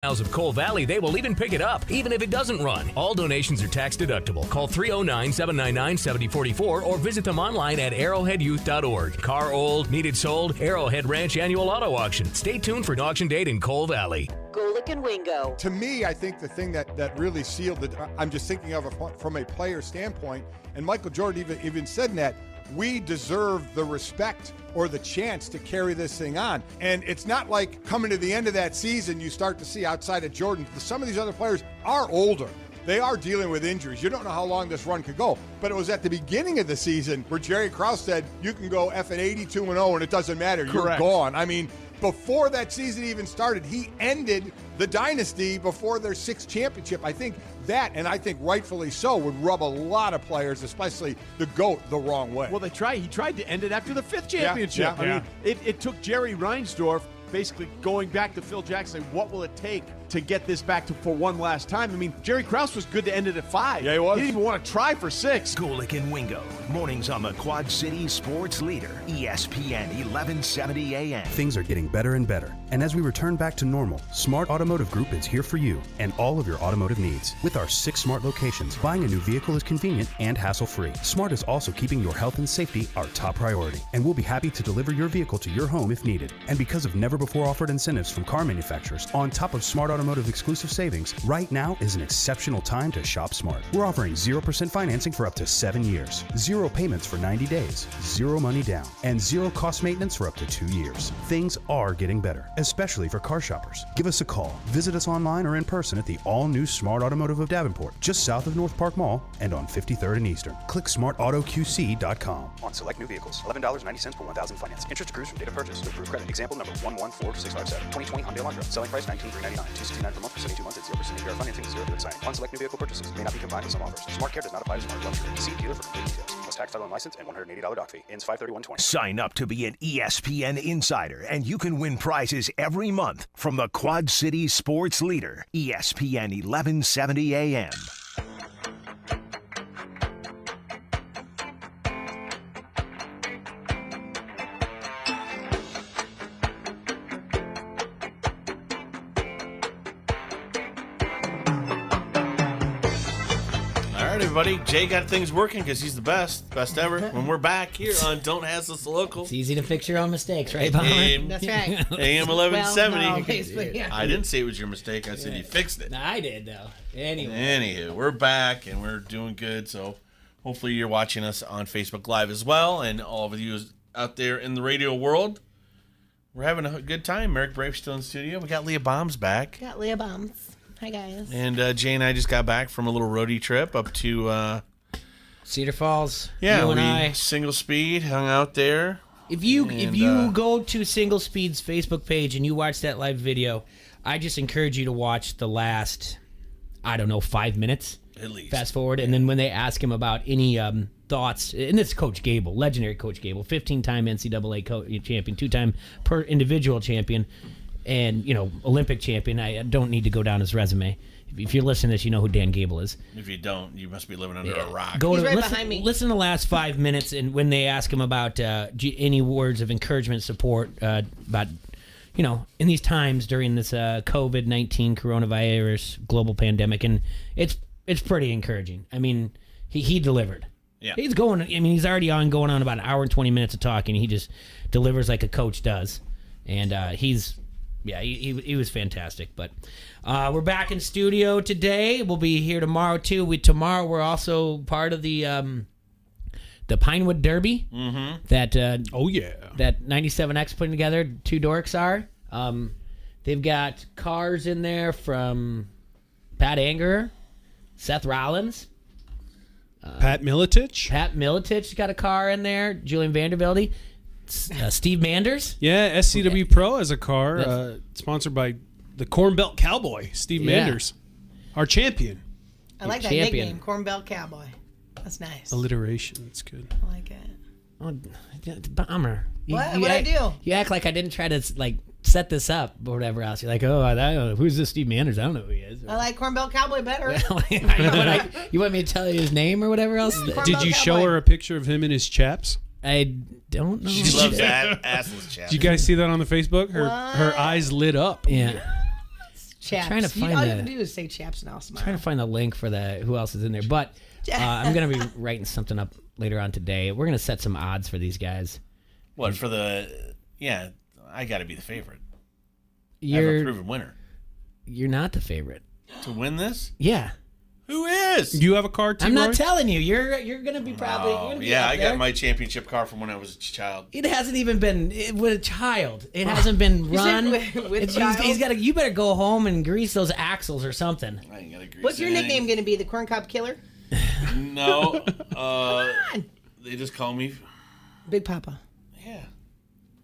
miles of Coal Valley, they will even pick it up, even if it doesn't run. All donations are tax deductible. Call 309-799-7044 or visit them online at arrowheadyouth.org. Car old, needed sold, Arrowhead Ranch Annual Auto Auction. Stay tuned for an auction date in Coal Valley. Golick and Wingo. To me, I think the thing that really sealed it, I'm just thinking of it from a player standpoint, and Michael Jordan even said that, we deserve the respect or the chance to carry this thing on. And it's not like coming to the end of that season, you start to see outside of Jordan, some of these other players are older. They are dealing with injuries. You don't know how long this run could go. But it was at the beginning of the season where Jerry Krause said, you can go F at 82-0 and it doesn't matter. Correct. You're gone. I mean, before that season even started, he ended the dynasty before their sixth championship. I think that, and I think rightfully so, would rub a lot of players, especially the GOAT, the wrong way. Well, he tried to end it after the fifth championship. Yeah. I mean, it took Jerry Reinsdorf basically going back to Phil Jackson, what will it take to get this back for one last time? I mean, Jerry Krause was good to end it at 5. Yeah, he was. He didn't even want to try for 6. Golick and Wingo, mornings on the Quad City Sports Leader, ESPN 1170 AM. Things are getting better and better, and as we return back to normal, Smart Automotive Group is here for you and all of your automotive needs. With our 6 Smart locations, buying a new vehicle is convenient and hassle-free. Smart is also keeping your health and safety our top priority, and we'll be happy to deliver your vehicle to your home if needed. And because of never-before-offered incentives from car manufacturers, on top of Smart Automotive exclusive savings, right now is an exceptional time to shop Smart. We're offering 0% financing for up to 7 years, 0 payments for 90 days, 0 money down, and 0 cost maintenance for up to 2 years. Things are getting better, especially for car shoppers. Give us a call, visit us online or in person at the all-new Smart Automotive of Davenport, just south of North Park Mall and on 53rd and Eastern. Click smartautoqc.com. On select new vehicles, $11.90 per 1,000 finance. Interest accrues from date of purchase. Approved credit. Example number 114657. 2020 Hyundai Elantra. Selling price $19,399. $269 per month for 72 months at 0% APR financing. 0 to signing. On select new vehicle purchases. May not be combined with some offers. Smart Care does not apply to Smart Luxury. See dealer for complete details. Plus tax, title, and license and $180 doc fee. Ends 5/31/20. Sign up to be an ESPN Insider, and you can win prizes every month from the Quad City Sports Leader, ESPN 1170 AM. Everybody, Jay got things working because he's the best ever. When we're back here on Don't Ask Us Local, it's easy to fix your own mistakes, right, Bomber? That's right. AM 1170. Well, no, yeah. I didn't say it was your mistake. I said you fixed it. No, I did though. Anywho, we're back and we're doing good. So hopefully you're watching us on Facebook Live as well, and all of you out there in the radio world. We're having a good time. Merrick Brave's still in the studio. We got Leah Bombs back. Got Leah Bombs. Hi, guys. And Jay and I just got back from a little roadie trip up to Cedar Falls. Yeah, you and I. Single Speed, hung out there. If you go to Single Speed's Facebook page and you watch that live video, I just encourage you to watch the last, 5 minutes. At least. Fast forward, and then when they ask him about any thoughts, and it's Coach Gable, legendary Coach Gable, 15-time NCAA champion, 2-time per individual champion, and, Olympic champion. I don't need to go down his resume. If you're listening to this, you know who Dan Gable is. If you don't, you must be living under a rock. He's right behind me. Listen to the last 5 minutes, and when they ask him about any words of encouragement, support, about, in these times during this COVID-19 coronavirus global pandemic, and it's pretty encouraging. I mean, he delivered. Yeah. He's he's already going on about an hour and 20 minutes of talking. He just delivers like a coach does. And he was fantastic. But we're back in studio today. We'll be here tomorrow too. Tomorrow we're also part of the Pinewood Derby. Mm-hmm. That that 97X putting together. 2 dorks are. They've got cars in there from Pat Angerer, Seth Rollins, Pat Militich got a car in there. Julian Vandervelde. Steve Manders. Yeah, SCW Pro has a car sponsored by the Corn Belt Cowboy, Steve Manders, our champion. I like that nickname, Corn Belt Cowboy. That's nice. Alliteration, that's good. I like it. Oh, Bomber. What'd I do? You act like I didn't try to set this up or whatever else. You're like, who's this Steve Manders? I don't know who he is. I like Corn Belt Cowboy better. You want me to tell you his name or whatever else? Did you show her a picture of him in his chaps? I don't know. She loves assless chaps. Did you guys see that on the Facebook? Her eyes lit up. Yeah. Chaps. Trying to find all the- you can do is say Chaps and I'll smile. Trying to find the link for who else is in there. But I'm going to be writing something up later on today. We're going to set some odds for these guys. What, for the... Yeah, I got to be the favorite. I have You're a proven winner. you're not the favorite. To win this? Yeah. Who is? Do you have a car too? I'm not Roy? telling you. You're going to be probably. You're Oh, gonna be yeah, up I there. got my championship car from when I was a child. It hasn't even been with a child. It hasn't been You said run. with child? He's got to. You better go home and grease those axles or something. I ain't got to grease What's your anything. nickname going to be? The Corn Cob Killer? No. on. They just call me... Big Papa. Yeah.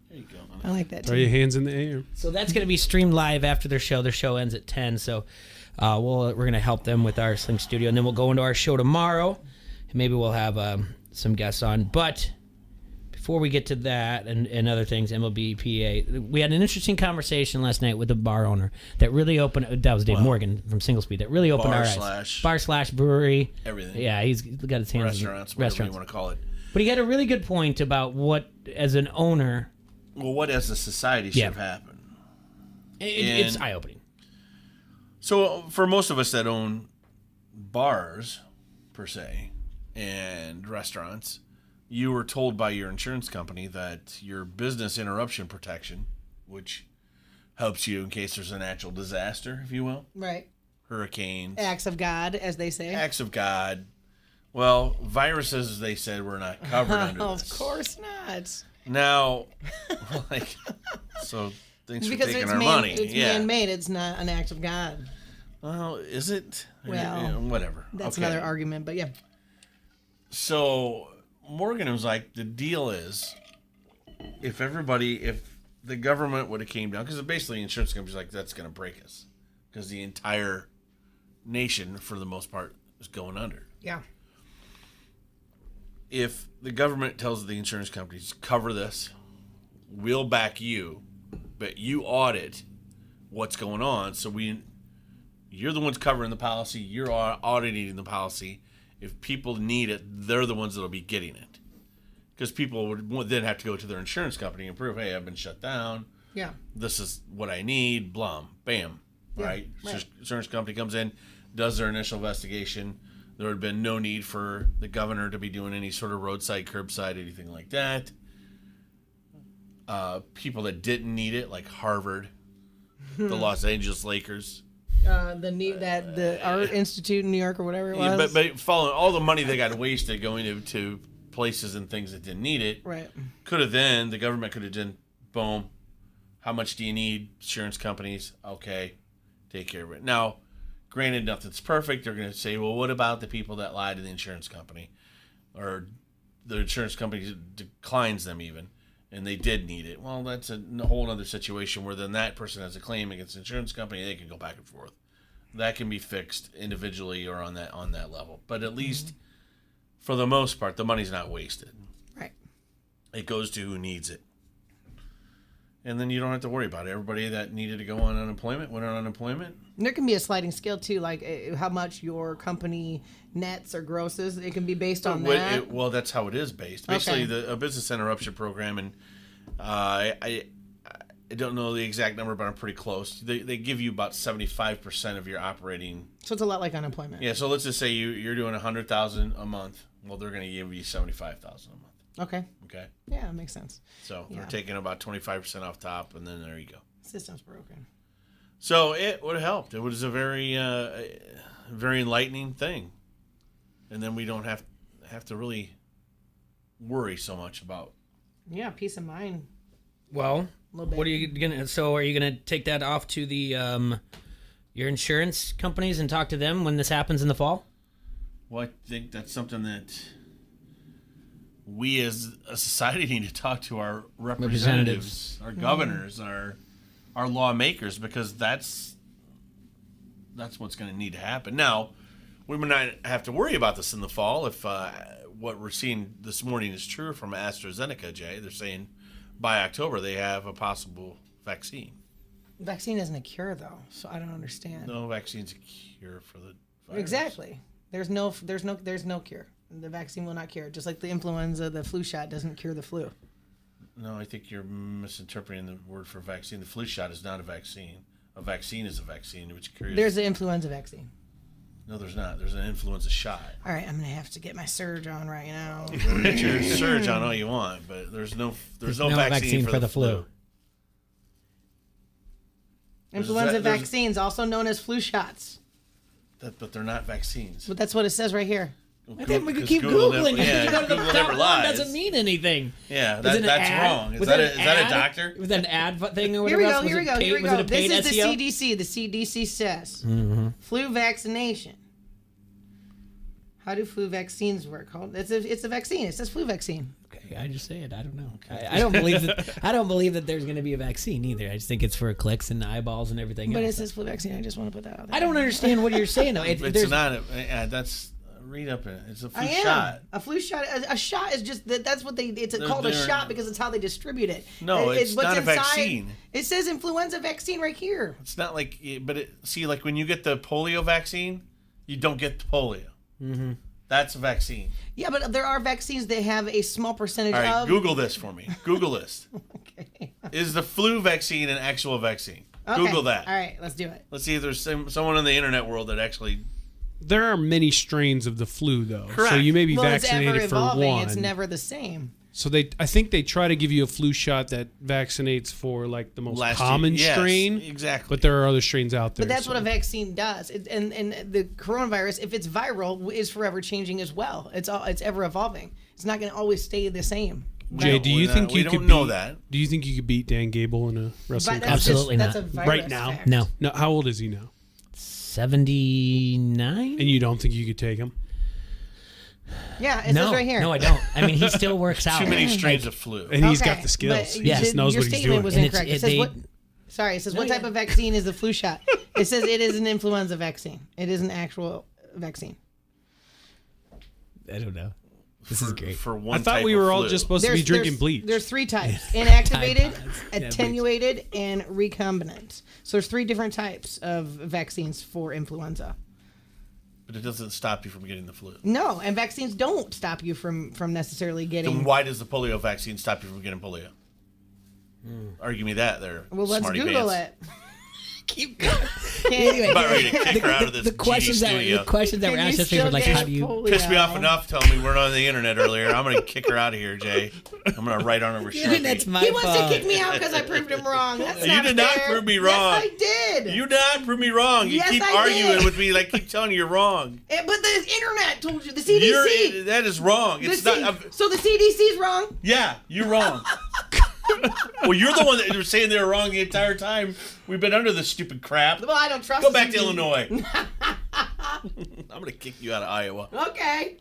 There you go. I like that, Throw too. your hands in the air. So that's going to be streamed live after their show. Their show ends at 10. So we're going to help them with our Sling Studio, and then we'll go into our show tomorrow, and maybe we'll have some guests on. But before we get to that and other things, MLBPA, we had an interesting conversation last night with the bar owner that really opened. That was Dave Morgan from Single Speed. That really opened Bar our eyes. slash- Bar/brewery. Everything. Yeah, he's got his hands Restaurants, in whatever restaurants. you want to call it. But he had a really good point about what, as an owner, Well, what as a society should Yeah. have happened. it's And- eye-opening. So for most of us that own bars, per se, and restaurants, you were told by your insurance company that your business interruption protection, which helps you in case there's a natural disaster, if you will, Right. hurricanes, Acts of God, as they say. acts of God. Well, viruses, they said, were not covered under Of this. course not. Now, like, so thanks for Because taking it's, our money. it's Yeah. man-made. It's not an act of God. Well, is it? Well, Yeah, whatever. That's Okay. another argument, but yeah. So Morgan was like, the deal is, if the government would have came down, because basically insurance companies like, that's going to break us, because the entire nation, for the most part, is going under. Yeah. If the government tells the insurance companies, cover this, we'll back you, but you audit what's going on, so you're the ones covering the policy, you're auditing the policy. If people need it, they're the ones that'll be getting it. Because people would then have to go to their insurance company and prove, hey, I've been shut down. Yeah. This is what I need. Blum. Bam. Yeah, Right? right. Insurance company comes in, does their initial investigation. There would have been no need for the governor to be doing any sort of roadside, curbside, anything like that. People that didn't need it, like Harvard, the Los Angeles Lakers. The Art Institute in New York or whatever it was. Yeah, but following all the money they got wasted going to places and things that didn't need it, Right. the government could have done, boom, how much do you need? Insurance companies, okay, take care of it. Now, granted, nothing's perfect. They're going to say, well, what about the people that lie to the insurance company? Or the insurance company declines them even, and they did need it. Well, that's a whole other situation where then that person has a claim against the insurance company. They can go back and forth. That can be fixed individually or on that level. But at least, for the most part, the money's not wasted. Right. It goes to who needs it. And then you don't have to worry about it. Everybody that needed to go on unemployment went on unemployment. And there can be a sliding scale too, like how much your company nets or grosses. It can be based on that. Well, that's how it is based. Basically, a business interruption program, and I don't know the exact number, but I'm pretty close. They give you about 75% of your operating. So it's a lot like unemployment. Yeah. So let's just say you're doing $100,000 a month. Well, they're going to give you $75,000 a month. Okay. Okay. Yeah, it makes sense. So Yeah. they're taking about 25% off top, and then there you go. System's broken. So it would have helped. It was a very, very enlightening thing, and then we don't have to really worry so much about. Yeah, peace of mind. Well, little bit. what are you gonna? So, are you gonna take that off to the your insurance companies and talk to them when this happens in the fall? Well, I think that's something that we as a society need to talk to our representatives, our governors, our lawmakers, because that's what's going to need to happen. Now, we may not have to worry about this in the fall if what we're seeing this morning is true from AstraZeneca, Jay. They're saying by October they have a possible vaccine. Vaccine isn't a cure though, so I don't understand. No vaccine's a cure for the virus. Exactly. There's no cure. The vaccine will not cure. Just like the influenza, the flu shot doesn't cure the flu. No, I think you're misinterpreting the word for vaccine. The flu shot is not a vaccine. A vaccine is a vaccine, which carries. There's an influenza vaccine. No, there's not. There's an influenza shot. All right, I'm gonna have to get my surge on right now. Get your surge on all you want, but there's no vaccine for the flu. Influenza vaccines, also known as flu shots. But they're not vaccines. But that's what it says right here. I think we could keep Googling it. Google never lies. Doesn't mean anything. Yeah, that's wrong. Is that a doctor? Was that an ad thing or Here whatever? we go. Here we Was go. it a paid This is SEO? the CDC. The CDC says flu vaccination. How do flu vaccines work? It's a vaccine. It says flu vaccine. Okay, I just say it. I don't know. I don't believe that. I don't believe that there's going to be a vaccine either. I just think it's for clicks and eyeballs and everything. But else. it says flu vaccine. I just want to put that out there. I don't understand what you're saying though. It's not. That's read up in it. It's a flu shot. A flu shot. A shot is just that's what they. It's called a shot because it's how they distribute it. No, it's not a vaccine. It says influenza vaccine right here. It's not like, but like when you get the polio vaccine, you don't get the polio. Mm-hmm. That's a vaccine. Yeah, but there are vaccines that have a small percentage of. All right, of. Google this for me. Google this. Okay. Is the flu vaccine an actual vaccine? Okay. Google that. All right, let's do it. Let's see if there's someone in the internet world that actually. There are many strains of the flu, though. Correct. So you may be it's vaccinated ever evolving. for one. It's never the same. So I think they try to give you a flu shot that vaccinates for like the most common strain. Exactly. But there are other strains out there. But that's what a vaccine does. And the coronavirus, if it's viral, is forever changing as well. It's ever evolving. It's not going to always stay the same. Jay, do you think you could know that? Do you think you could beat Dan Gable in a wrestling contest? Absolutely not. That's a virus right now? fact. No. How old is he now? 79. And you don't think you could take him? Yeah, it says right here. No, I don't. I mean, he still works out. Too many strains of flu. And he's got the skills. He just knows what he's doing. Your statement was incorrect. It says what? Sorry, it says what type of vaccine is the flu shot? It says it is an influenza vaccine. It is an actual vaccine. I don't know. This is great. For one I thought we were all just supposed to be drinking bleach. There's 3 types: inactivated, attenuated, and recombinant. So there's 3 different types of vaccines for influenza. But it doesn't stop you from getting the flu. No, and vaccines don't stop you from necessarily getting. Then why does the polio vaccine stop you from getting polio? Argue me that there. Well, let's smarty Google pants. it. Keep going. Anyway, about ready to kick her out of this the questions studio. The questions that were asked yesterday were like, how do you Pissed me off enough telling me we're on the internet earlier. I'm going to kick her out of here, Jay. I'm going to write on her Sharpie. That's my he fault. wants to kick me out because I proved him wrong. That's You did not fair. prove me wrong. Yes, I did. You did not prove me wrong. You Yes, keep I arguing did. with me like keep telling you you're wrong. But the internet told you. The CDC. That is wrong. It's not. So the CDC's wrong? Yeah, you're wrong. Well, you're the one that was saying they were wrong the entire time we've been under this stupid crap. Well, I don't trust Go the back to CDC. Illinois. I'm going to kick you out of Iowa. Okay.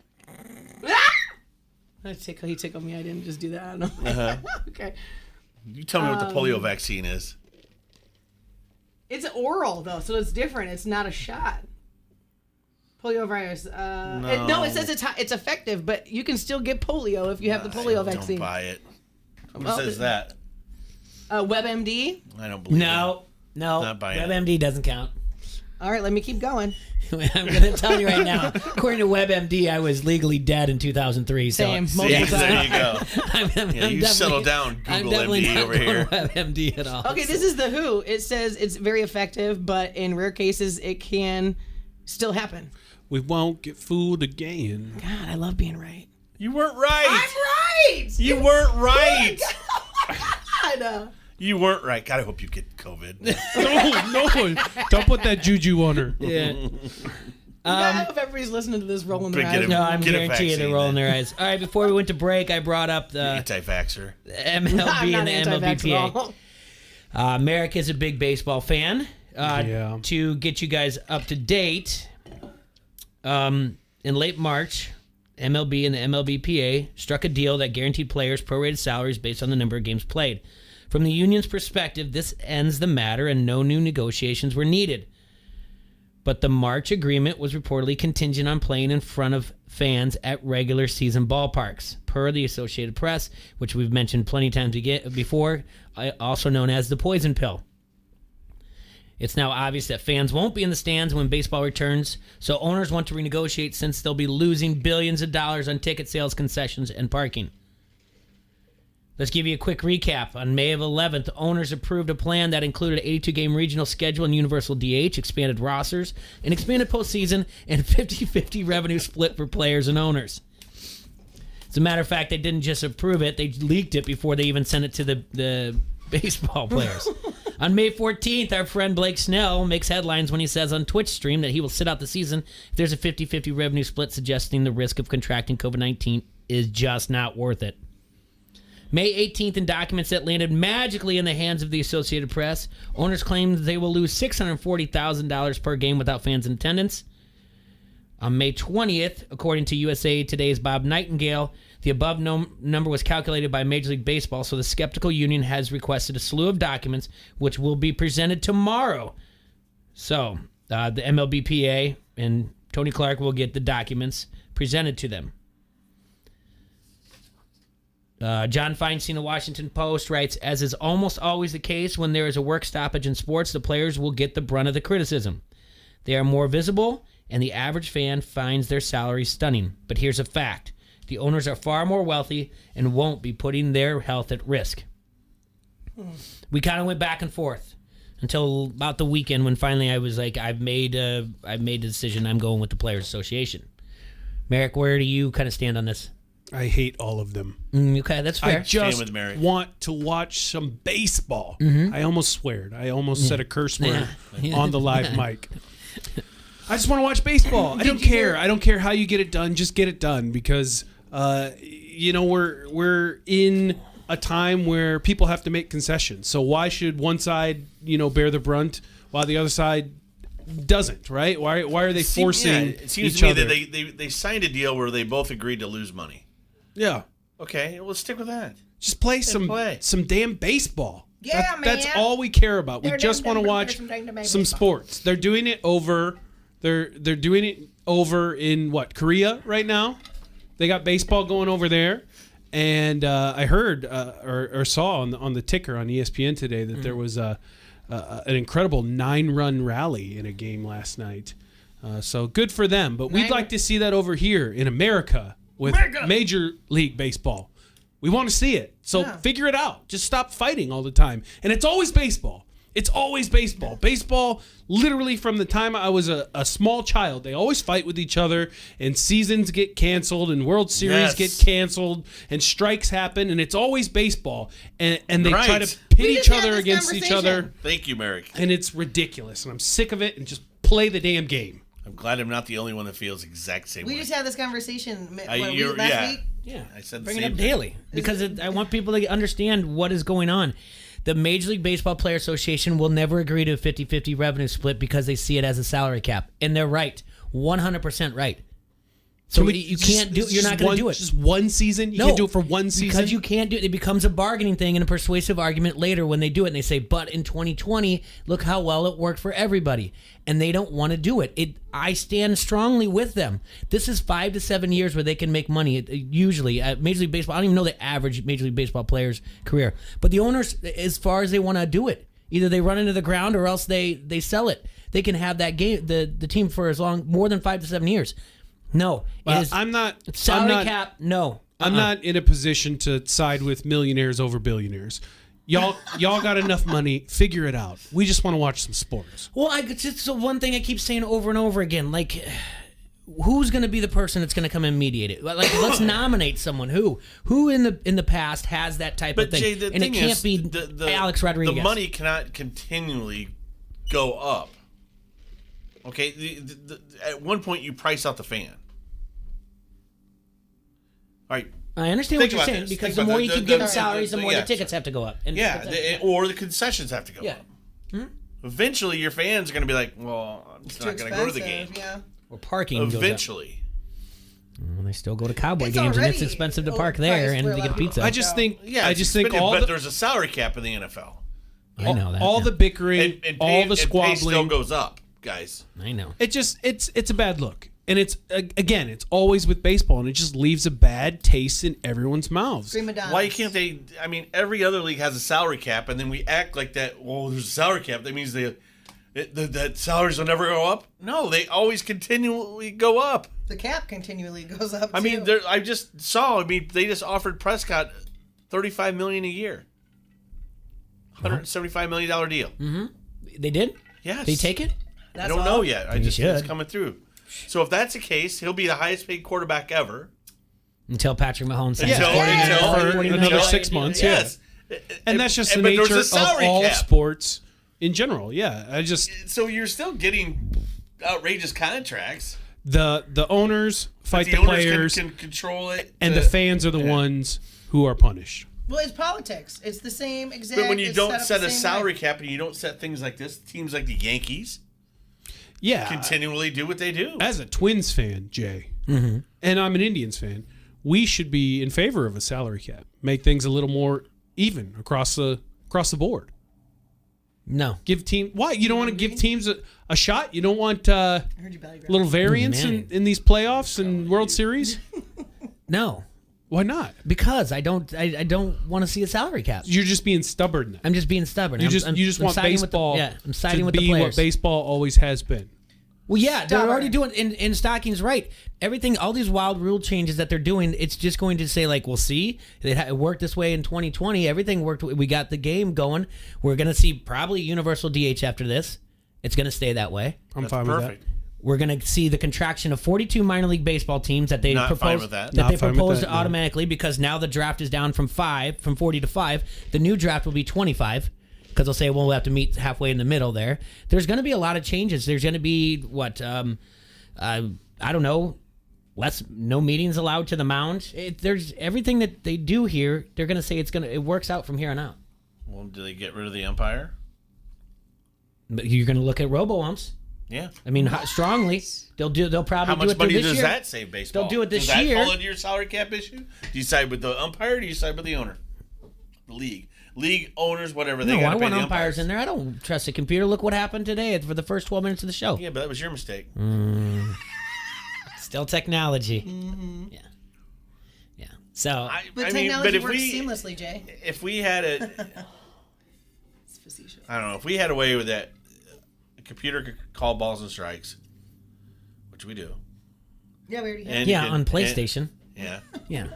He tickled me. I didn't just do that. I don't know. Uh-huh. Okay. You tell me what the polio vaccine is. It's oral, though, so it's different. It's not a shot. Polio virus. No, it says it's effective, but you can still get polio if you have the polio vaccine. Don't buy it. Who says that? WebMD. I don't believe No. Not buying it. WebMD doesn't count. All right, let me keep going. I'm going to tell you right now. According to WebMD, I was legally dead in 2003. Same. So, See, there you go. I'm You settle down, Google MD over here. WebMD at all. Okay, this is the WHO. It says it's very effective, but in rare cases, it can still happen. We won't get fooled again. God, I love being right. You weren't right. I'm right. You weren't right. God. You weren't right. God, I hope you get COVID. No. Don't put that juju on her. Yeah. I hope everybody's listening to this rolling their eyes. No, I'm Get a guaranteeing they're vaccine, rolling then. their eyes. All right, before we went to break, I brought up the Anti-vaxxer. MLB I'm not and the anti-vax at MLBPA. all. Merrick is a big baseball fan. Yeah. To get you guys up to date, in late March, MLB and the MLBPA struck a deal that guaranteed players prorated salaries based on the number of games played. From the union's perspective, this ends the matter and no new negotiations were needed. But the March agreement was reportedly contingent on playing in front of fans at regular season ballparks, per the Associated Press, which we've mentioned plenty of times before, also known as the poison pill. It's now obvious that fans won't be in the stands when baseball returns, so owners want to renegotiate since they'll be losing billions of dollars on ticket sales, concessions, and parking. Let's give you a quick recap. On May of 11th, owners approved a plan that included an 82-game regional schedule and universal DH, expanded rosters, an expanded postseason, and 50-50 revenue split for players and owners. As a matter of fact, they didn't just approve it, they leaked it before they even sent it to the baseball players. On May 14th, our friend Blake Snell makes headlines when he says on Twitch stream that he will sit out the season if there's a 50-50 revenue split, suggesting the risk of contracting COVID-19 is just not worth it. May 18th, in documents that landed magically in the hands of the Associated Press, owners claimed they will lose $640,000 per game without fans in attendance. On May 20th, according to USA Today's Bob Nightingale, the above number was calculated by Major League Baseball, so the skeptical union has requested a slew of documents, which will be presented tomorrow. So, the MLBPA and Tony Clark will get the documents presented to them. John Feinstein of Washington Post writes, as is almost always the case when there is a work stoppage in sports, the players will get the brunt of the criticism. They are more visible, and the average fan finds their salaries stunning. But here's a fact. The owners are far more wealthy and won't be putting their health at risk. We kind of went back and forth until about the weekend when finally I was like, I've made a decision. I'm going with the Players Association. Merrick, where do you kind of stand on this? I hate all of them. Okay, that's fair. I just with Merrick. want to watch some baseball. Mm-hmm. I almost sweared. I almost said a curse word on the live mic. I just want to watch baseball. I don't care. I don't care how you get it done. Just get it done because we're in a time where people have to make concessions. So why should one side bear the brunt while the other side doesn't? Right? Why are they forcing it seems each to me other? that they signed a deal where they both agreed to lose money. Yeah. Okay, let's stick with that. Just play some damn baseball. Yeah, man. That's all we care about. We They're just want to watch some sports. They're doing it over. They're doing it over in Korea right now. They got baseball going over there, and I heard or saw on the ticker on ESPN today that there was an incredible 9-run rally in a game last night. So good for them. But we'd like to see that over here in America with Major League Baseball. We want to see it. So figure it out. Just stop fighting all the time. And it's always baseball. It's always baseball. Baseball, literally from the time I was a small child, they always fight with each other, and seasons get canceled, and World Series get canceled, and strikes happen, and it's always baseball. And they try to pit each other against each other. Thank you, Merrick. And it's ridiculous, and I'm sick of it, and just play the damn game. I'm glad I'm not the only one that feels the exact same way. We just had this conversation last week. Yeah, I said bring it up daily because I want people to understand what is going on. The Major League Baseball Player Association will never agree to a 50-50 revenue split because they see it as a salary cap, and they're right, 100% right. So you can't do. You're not going to do it. Just one season. You can't do it for one season because you can't do it. It becomes a bargaining thing and a persuasive argument later when they do it. And they say, "But in 2020, look how well it worked for everybody," and they don't want to do it. I stand strongly with them. This is 5 to 7 years where they can make money. Usually, at Major League Baseball, I don't even know the average Major League Baseball player's career, but the owners, as far as they want to do it, either they run into the ground or else they sell it. They can have that game, the team for more than 5 to 7 years. No, I'm not salary cap. No, I'm not in a position to side with millionaires over billionaires. Y'all got enough money. Figure it out. We just want to watch some sports. Well, it's the one thing I keep saying over and over again. Like, who's going to be the person that's going to come and mediate it? Like, let's nominate someone. Who in the past has that type of thing? Jay, and it can't be Alex Rodriguez. The money cannot continually go up. Okay, at one point you price out the fan. All right. I understand what you're saying because the more you keep giving salaries, the more the tickets have to go up. And or the concessions have to go up. Hmm? Eventually, your fans are going to be like, "Well, I'm just not going to go to the game." Yeah. Or parking. Eventually. Well, they still go to Cowboy games, and it's expensive to park there, and they get a pizza. I just think but there's a salary cap in the NFL. I know that. All the bickering, all the squabbling, pay still goes up, guys. I know. It's a bad look. And it's always with baseball, and it just leaves a bad taste in everyone's mouths. Why can't they? I mean, every other league has a salary cap, and then we act like that. Well, there's a salary cap. That means that salaries will never go up. No, they always continually go up. The cap continually goes up. I mean, I just saw. I mean, they just offered Prescott $35 million a year. $175 million deal. Mm-hmm. They did? Yes. Did he take it? I don't know yet. I just think it's should. coming through. So if that's the case, he'll be the highest paid quarterback ever. Until Patrick Mahomes signs for another 6 months. Yes. Yeah. And that's just the but there's nature a of salary all cap. sports in general. Yeah, So you're still getting outrageous contracts. The owners fight The the, owners players, can control it, and the fans are the ones who are punished. Well, it's politics. It's the same exact. But when you it's don't up set the a same salary way. cap and you don't set things like this, teams like the Yankees, continually do what they do. As a Twins fan, Jay, Mm-hmm. and I'm an Indians fan, we should be in favor of a salary cap. Make things a little more even across the board. No. Give team why you don't want to give teams a shot? You don't want little variance in these playoffs and World Series? No. Why not? Because I don't want to see a salary cap. You're just being stubborn then. I'm just being stubborn. You just want siding with baseball I'm siding to with be the players. what baseball always has been. Well, yeah, they're already doing, and Stocking's right. Everything, all these wild rule changes that they're doing, it's just going to say, like, we'll see. It worked this way in 2020. Everything worked. We got the game going. We're going to see probably universal DH after this. It's going to stay that way. I'm fine with that. We're going to see the contraction of 42 minor league baseball teams that they Not fine proposed with that. that Not they fine with proposed that, no. automatically because now the draft is down from 40 to 5. The new draft will be 25. Because they'll say, well, we'll have to meet halfway in the middle there. There's going to be a lot of changes. There's going to be, I don't know, no meetings allowed to the mound. There's everything that they do here, they're going to say it works out from here on out. Well, do they get rid of the umpire? But you're going to look at robo-umps. Yeah. I mean, strongly. They'll probably How do much it money this does year. that save baseball? They'll do it this does year. Does that fall into your salary cap issue? Do you side with the umpire or do you side with the owner? The league owners, whatever. They No, got I to pay want the umpires in there. I don't trust the computer. Look what happened today for the first 12 minutes of the show. Yeah, but that was your mistake. Still technology. Mm-hmm. Yeah. So, But technology works seamlessly, Jay. If we had It's facetious. I don't know, if we had a way with that, a computer could call balls and strikes, which we do. Yeah, we already have. And yeah, on PlayStation. Yeah. Yeah.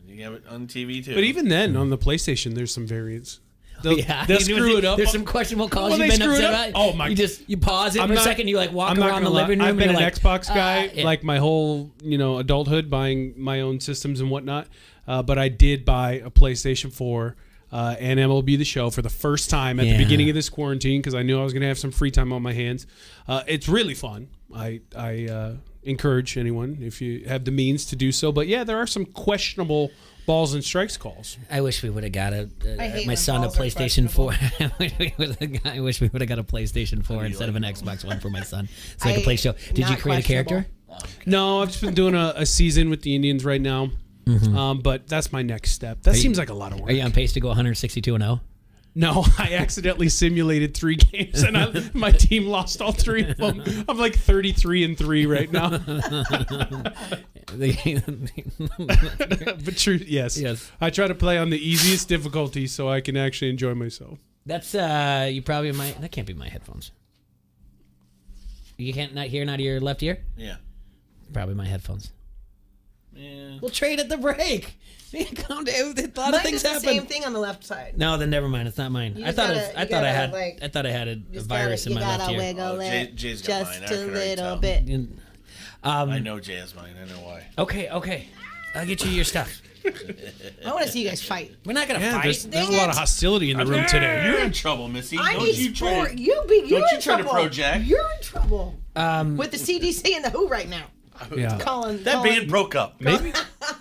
You have it on TV too. But even then, on the PlayStation, there's some variance. They'll They'll screw it up. There's some questionable calls Well, you've they been screw it upset up. about. Oh, my- You pause it for a second. You walk I'm not around the gonna lie. living room. I've been and an you're Xbox guy yeah. like my whole adulthood, buying my own systems and whatnot. But I did buy a PlayStation 4 and MLB The Show for the first time at the beginning of this quarantine because I knew I was going to have some free time on my hands. It's really fun. I encourage anyone if you have the means to do so. But yeah, there are some questionable balls and strikes calls. I wish we would have got hate my when son a balls are PlayStation 4. I wish we would have got a PlayStation 4 instead of an Xbox One for my son, so I could play show. Did you not create a character? No, I've just been doing a season with the Indians right now. But that's my next step. That seems like a lot of work. Are you on pace to go 162-0? No, I accidentally simulated 3 games and my team lost all 3 of them. I'm like 33-3 right now. But true, yes. I try to play on the easiest difficulty so I can actually enjoy myself. That's you probably that can't be my headphones. You can't not hear out of your left ear? Yeah. Probably my headphones. Yeah. We'll trade at the break. Calm down. A lot of things Mine happen. does the same thing on the left side. No, then never mind. It's not mine. You I just thought gotta- I you thought I gotta, had like, I thought I had a Just virus gotta, in my left you ear. gotta wiggle it Jay's got just mine. I a can already little tell. bit. I know Jay has mine. I know why. Okay. I'll get you your stuff. I want to see you guys fight. We're not gonna Yeah, fight. there's a lot of hostility in the room today. You're in trouble, Missy. I Don't need you sport. try. You're you in try to trouble. project. You're in trouble with the CDC and the WHO right now. Yeah. That band broke up.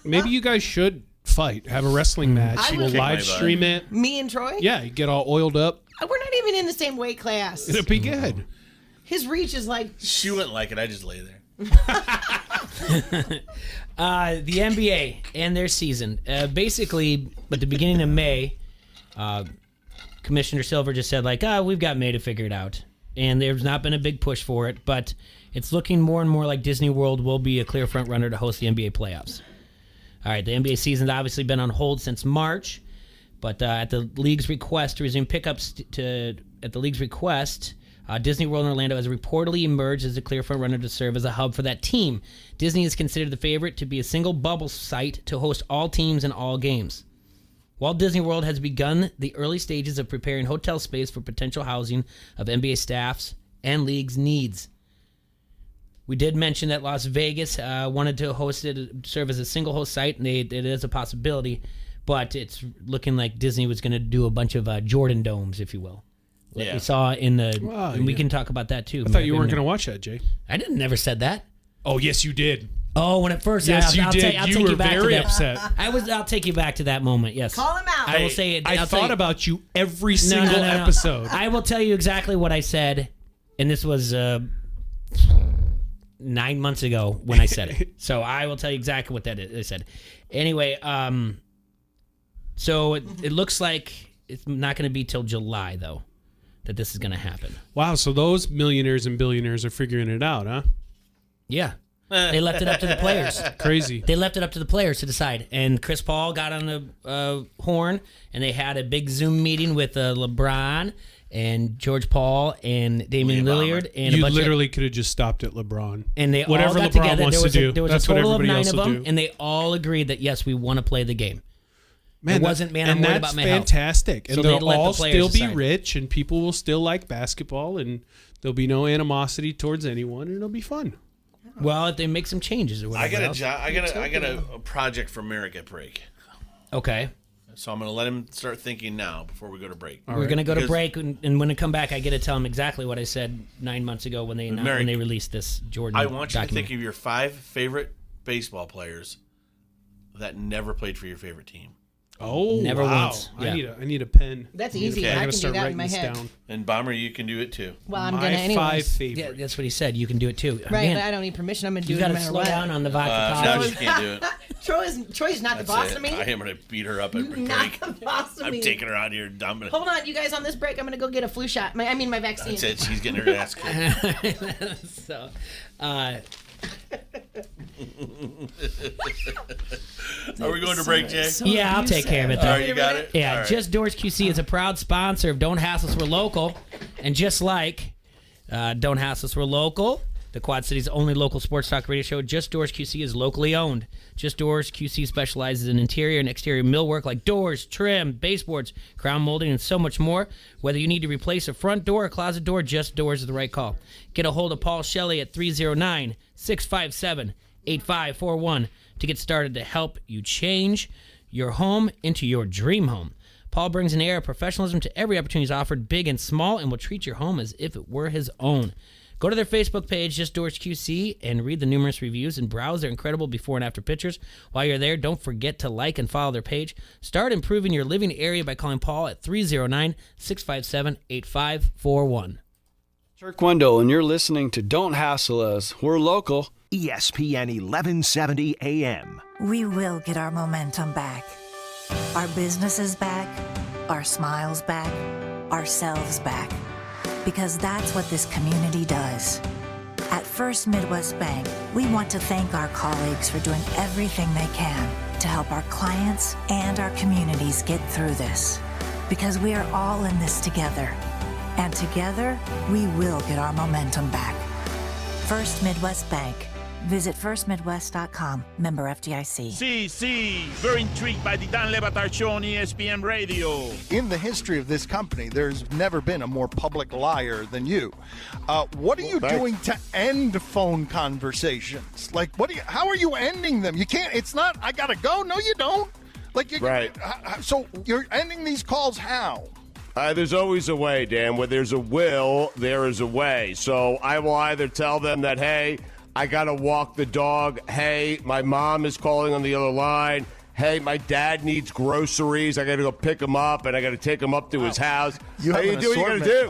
Maybe you guys should fight. Have a wrestling match. I We'll would- live stream it. Me and Troy? Yeah, you get all oiled up. We're not even in the same weight class. It'll be good. His reach is like. She wouldn't like it. I just lay there. The NBA and their season. Basically, at the beginning of May, Commissioner Silver just said, we've got May to figure it out. And there's not been a big push for it, but it's looking more and more like Disney World will be a clear front runner to host the NBA playoffs. All right, the NBA season's obviously been on hold since March, but at the league's request to resume pickups Disney World in Orlando has reportedly emerged as a clear front runner to serve as a hub for that team. Disney is considered the favorite to be a single bubble site to host all teams and all games. Walt Disney World has begun the early stages of preparing hotel space for potential housing of NBA staffs and league's needs. We did mention that Las Vegas wanted to host it, serve as a single host site, and it is a possibility, but it's looking like Disney was going to do a bunch of Jordan domes, if you will. Like we saw in the, and we can talk about that too. I thought you weren't going to watch that, Jay. I never said that. Oh, yes, you did. Oh, when it first, yes, you did. I'll you take were you back very to that. upset. I'll take you back to that moment. Yes, Call him out. I will say it. I thought about you every single episode. I will tell you exactly what I said, and this was 9 months ago when I said it. So I will tell you exactly what that is. I said. Anyway, so it looks like it's not going to be till July though that this is going to happen. Wow, so those millionaires and billionaires are figuring it out, huh? Yeah. They left it up to the players. Crazy. They left it up to the players to decide. And Chris Paul got on the horn, and they had a big Zoom meeting with LeBron and George Paul and Damian Lillard. And you a bunch literally could have just stopped at LeBron. And they whatever all got LeBron together. wants to do. There was That's a total of 9 else of will them, do. and they all agreed that, yes, we want to play the game. Man, it wasn't, man, I'm worried about my health. fantastic. And So they'll they let all the players still be decide. rich, and people will still like basketball, and there'll be no animosity towards anyone, and it'll be fun. Well, if they make some changes or whatever. I got a project for Merrick at break. Okay. So I'm going to let him start thinking now before we go to break. We're going to go to break, and when I come back, I get to tell them exactly what I said 9 months ago when they released this Jordan I want you document. to think of your 5 favorite baseball players that never played for your favorite team. Oh, Never wow. once. Yeah. I need a pen. That's easy. Okay. I I can do that in my head. Down. And Bomber, you can do it too. Well, I'm My going to anyways. 5 favorites. Yeah, that's what he said. You can do it too. Right, Man, but I don't need permission. I'm going to do you it no got to matter slow what. down on the vodka No, coffee. she can't do it. Troy's not the That's boss it. of me. I am going to beat her up at break. Not the boss of I'm me. taking her out here and dumping it. Hold on, you guys. On this break, I'm going to go get a flu shot. My vaccine. That's it. She's getting her ass kicked. So, Are we going to break, Jay? yeah, I'll take care of it. All Though. right, you got it? Yeah, All right. Just Doors QC is a proud sponsor of Don't Hassle Us, We're Local. And just like Don't Hassle Us, We're Local, the Quad City's only local sports talk radio show, Just Doors QC is locally owned. Just Doors QC specializes in interior and exterior millwork like doors, trim, baseboards, crown molding, and so much more. Whether you need to replace a front door or closet door, Just Doors is the right call. Get a hold of Paul Shelley at 309-657-8541 to get started to help you change your home into your dream home. Paul brings an air of professionalism to every opportunity he's offered, big and small, and will treat your home as if it were his own. Go to their Facebook page, Just Doors QC, and read the numerous reviews and browse their incredible before and after pictures. While you're there, don't forget to like and follow their page. Start improving your living area by calling Paul at 309-657-8541. Turk Wendell, and you're listening to Don't Hassle Us. We're local. ESPN 1170 AM. We will get our momentum back. Our businesses back, our smiles back, ourselves back. Because that's what this community does. At First Midwest Bank, we want to thank our colleagues for doing everything they can to help our clients and our communities get through this. Because we are all in this together. And together, we will get our momentum back. First Midwest Bank. Visit firstmidwest.com. Member FDIC. See, very intrigued by the Dan Le Batard Show on ESPN Radio. In the history of this company, there's never been a more public liar than you. What are you doing to end phone conversations? Like, how are you ending them? You can't, it's not, I gotta go. No, you don't. Like, right. So you're ending these calls how? There's always a way, Dan. Where there's a will, there is a way. So I will either tell them that, hey, I got to walk the dog. Hey, my mom is calling on the other line. Hey, my dad needs groceries. I got to go pick him up, and I got to take him up to his house. You How have you an do what you got to do.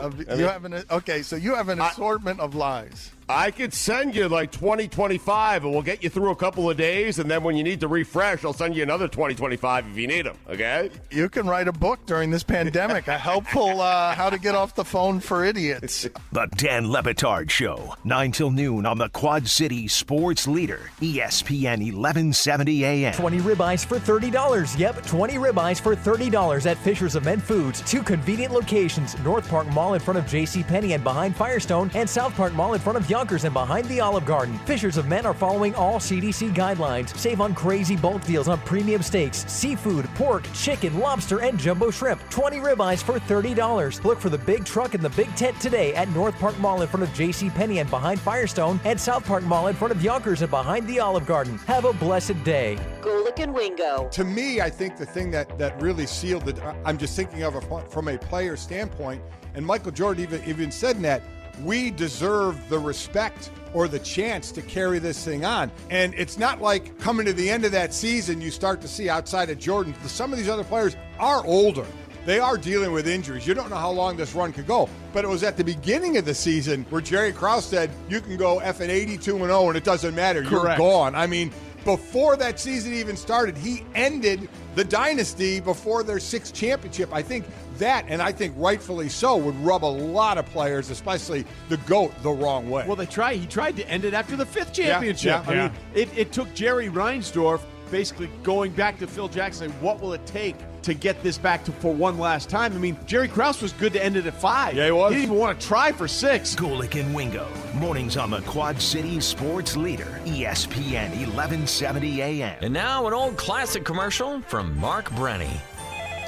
So you have an assortment of lies. I could send you like 2025, and we'll get you through a couple of days, and then when you need to refresh, I'll send you another 2025 if you need them, okay? You can write a book during this pandemic, a helpful how to get off the phone for idiots. The Dan Le Batard Show, 9 till noon on the Quad City Sports Leader, ESPN 1170 AM. 20 ribeyes for $30. Yep, 20 ribeyes for $30 at Fisher's of Men Foods. 2 convenient locations, North Park Mall in front of JCPenney and behind Firestone, and South Park Mall in front of Young Yonkers and behind the Olive Garden. Fishers of Men are following all CDC guidelines. Save on crazy bulk deals on premium steaks, seafood, pork, chicken, lobster, and jumbo shrimp. 20 ribeyes for $30. Look for the big truck and the big tent today at North Park Mall in front of JCPenney and behind Firestone, and South Park Mall in front of Yonkers and behind the Olive Garden. Have a blessed day. Golick and Wingo. To me, I think the thing that really sealed it, I'm just thinking of it from a player standpoint, and Michael Jordan even said that, we deserve the respect or the chance to carry this thing on. And it's not like coming to the end of that season, you start to see outside of Jordan, some of these other players are older. They are dealing with injuries. You don't know how long this run could go. But it was at the beginning of the season where Jerry Krause said, you can go effing 82-0 and it doesn't matter. Correct. You're gone. I mean, before that season even started, he ended the dynasty before their 6th championship. I think that, and I think rightfully so, would rub a lot of players, especially the GOAT, the wrong way. Well, he tried to end it after the 5th championship. Yeah. I mean, it took Jerry Reinsdorf basically going back to Phil Jackson saying, what will it take to get this back for one last time? I mean, Jerry Krause was good to end it at 5. Yeah, he was. He didn't even want to try for 6. Golick and Wingo. Mornings on the Quad City Sports Leader, ESPN 1170 AM. And now an old classic commercial from Mark Brenny.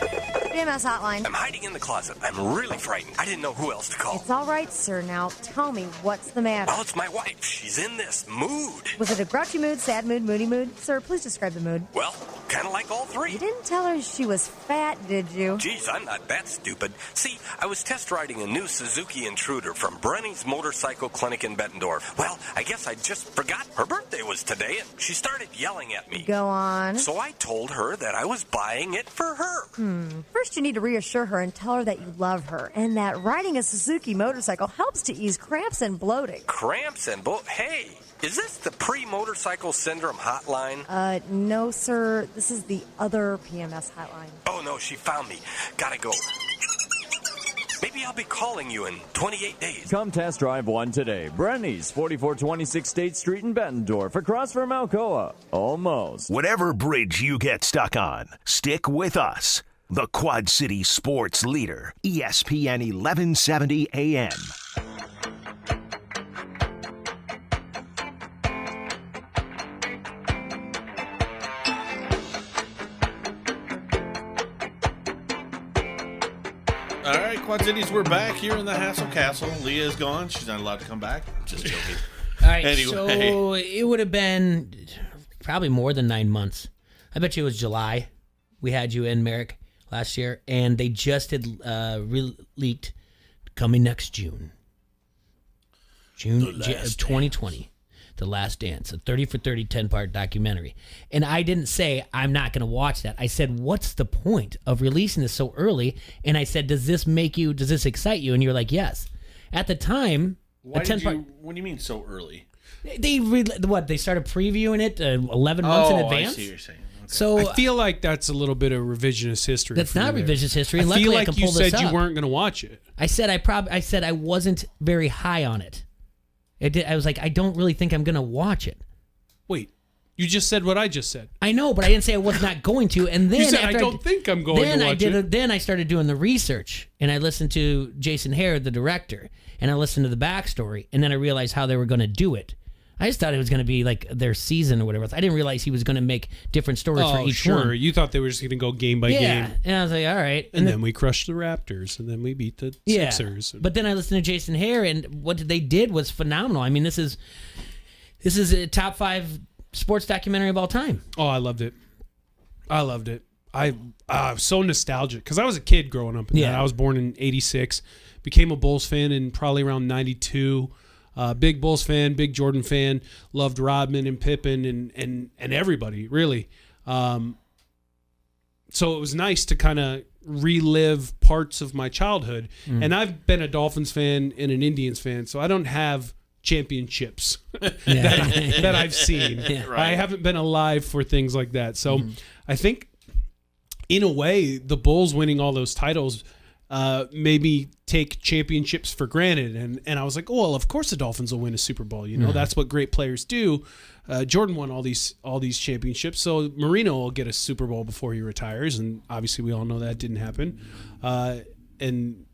PMS hotline. I'm hiding in the closet. I'm really frightened. I didn't know who else to call. It's all right, sir. Now tell me, what's the matter? Well, it's my wife. She's in this mood. Was it a grouchy mood, sad mood, moody mood? Sir, please describe the mood. Well, kind of like all three. You didn't tell her she was fat, did you? Geez, I'm not that stupid. See, I was test riding a new Suzuki Intruder from Brenny's Motorcycle Clinic in Bettendorf. Well, I guess I just forgot her birthday was today, and she started yelling at me. Go on. So I told her that I was buying it for her. First, you need to reassure her and tell her that you love her and that riding a Suzuki motorcycle helps to ease cramps and bloating. Cramps and Hey, is this the pre-motorcycle syndrome hotline? No, sir. This is the other PMS hotline. Oh, no, she found me. Gotta go. Maybe I'll be calling you in 28 days. Come test drive one today. Brenny's, 4426 State Street in Bettendorf, across from Alcoa. Almost. Whatever bridge you get stuck on, stick with us. The Quad City Sports Leader, ESPN 1170 AM. All right, Quad Cities, we're back here in the Hassel Castle. Leah is gone. She's not allowed to come back. I'm just joking. All right, anyway. So it would have been probably more than 9 months. I bet you it was July. We had you in, Merrick, last year, and they just had leaked coming next June. June of 2020. The Last Dance, a 30 for 30 10-part documentary. And I didn't say I'm not going to watch that. I said, what's the point of releasing this so early? And I said, does this excite you? And you're like, yes. At the time, what do you mean so early? They started previewing it 11 months in advance. I see what you're saying. Okay. So I feel like that's a little bit of revisionist history. That's not revisionist history. I Luckily, feel I like can you pull this said you up. weren't going to watch it. I said I wasn't very high on it. I was like, I don't really think I'm going to watch it. Wait, you just said what I just said. I know, but I didn't say I was not going to. And then you said, I don't think I'm going to watch it. Then I started doing the research, and I listened to Jason Hare, the director, and I listened to the backstory, and then I realized how they were going to do it. I just thought it was going to be like their season or whatever. I didn't realize he was going to make different stories for each one. You thought they were just going to go game by game. Yeah, and I was like, all right. And then we crushed the Raptors, and then we beat the Sixers. But then I listened to Jason Hare, and what they did was phenomenal. I mean, this is a top 5 sports documentary of all time. Oh, I loved it. I was so nostalgic because I was a kid growing up. I was born in '86, became a Bulls fan in probably around '92. Big Bulls fan, big Jordan fan, loved Rodman and Pippen and everybody, really. So it was nice to kind of relive parts of my childhood. And I've been a Dolphins fan and an Indians fan, so I don't have championships that I've seen. Yeah. Right. I haven't been alive for things like that. So I think, in a way, the Bulls winning all those titles maybe take championships for granted. And I was like, oh, well, of course the Dolphins will win a Super Bowl. You know, that's what great players do. Jordan won all these championships, so Marino will get a Super Bowl before he retires, and obviously we all know that didn't happen. And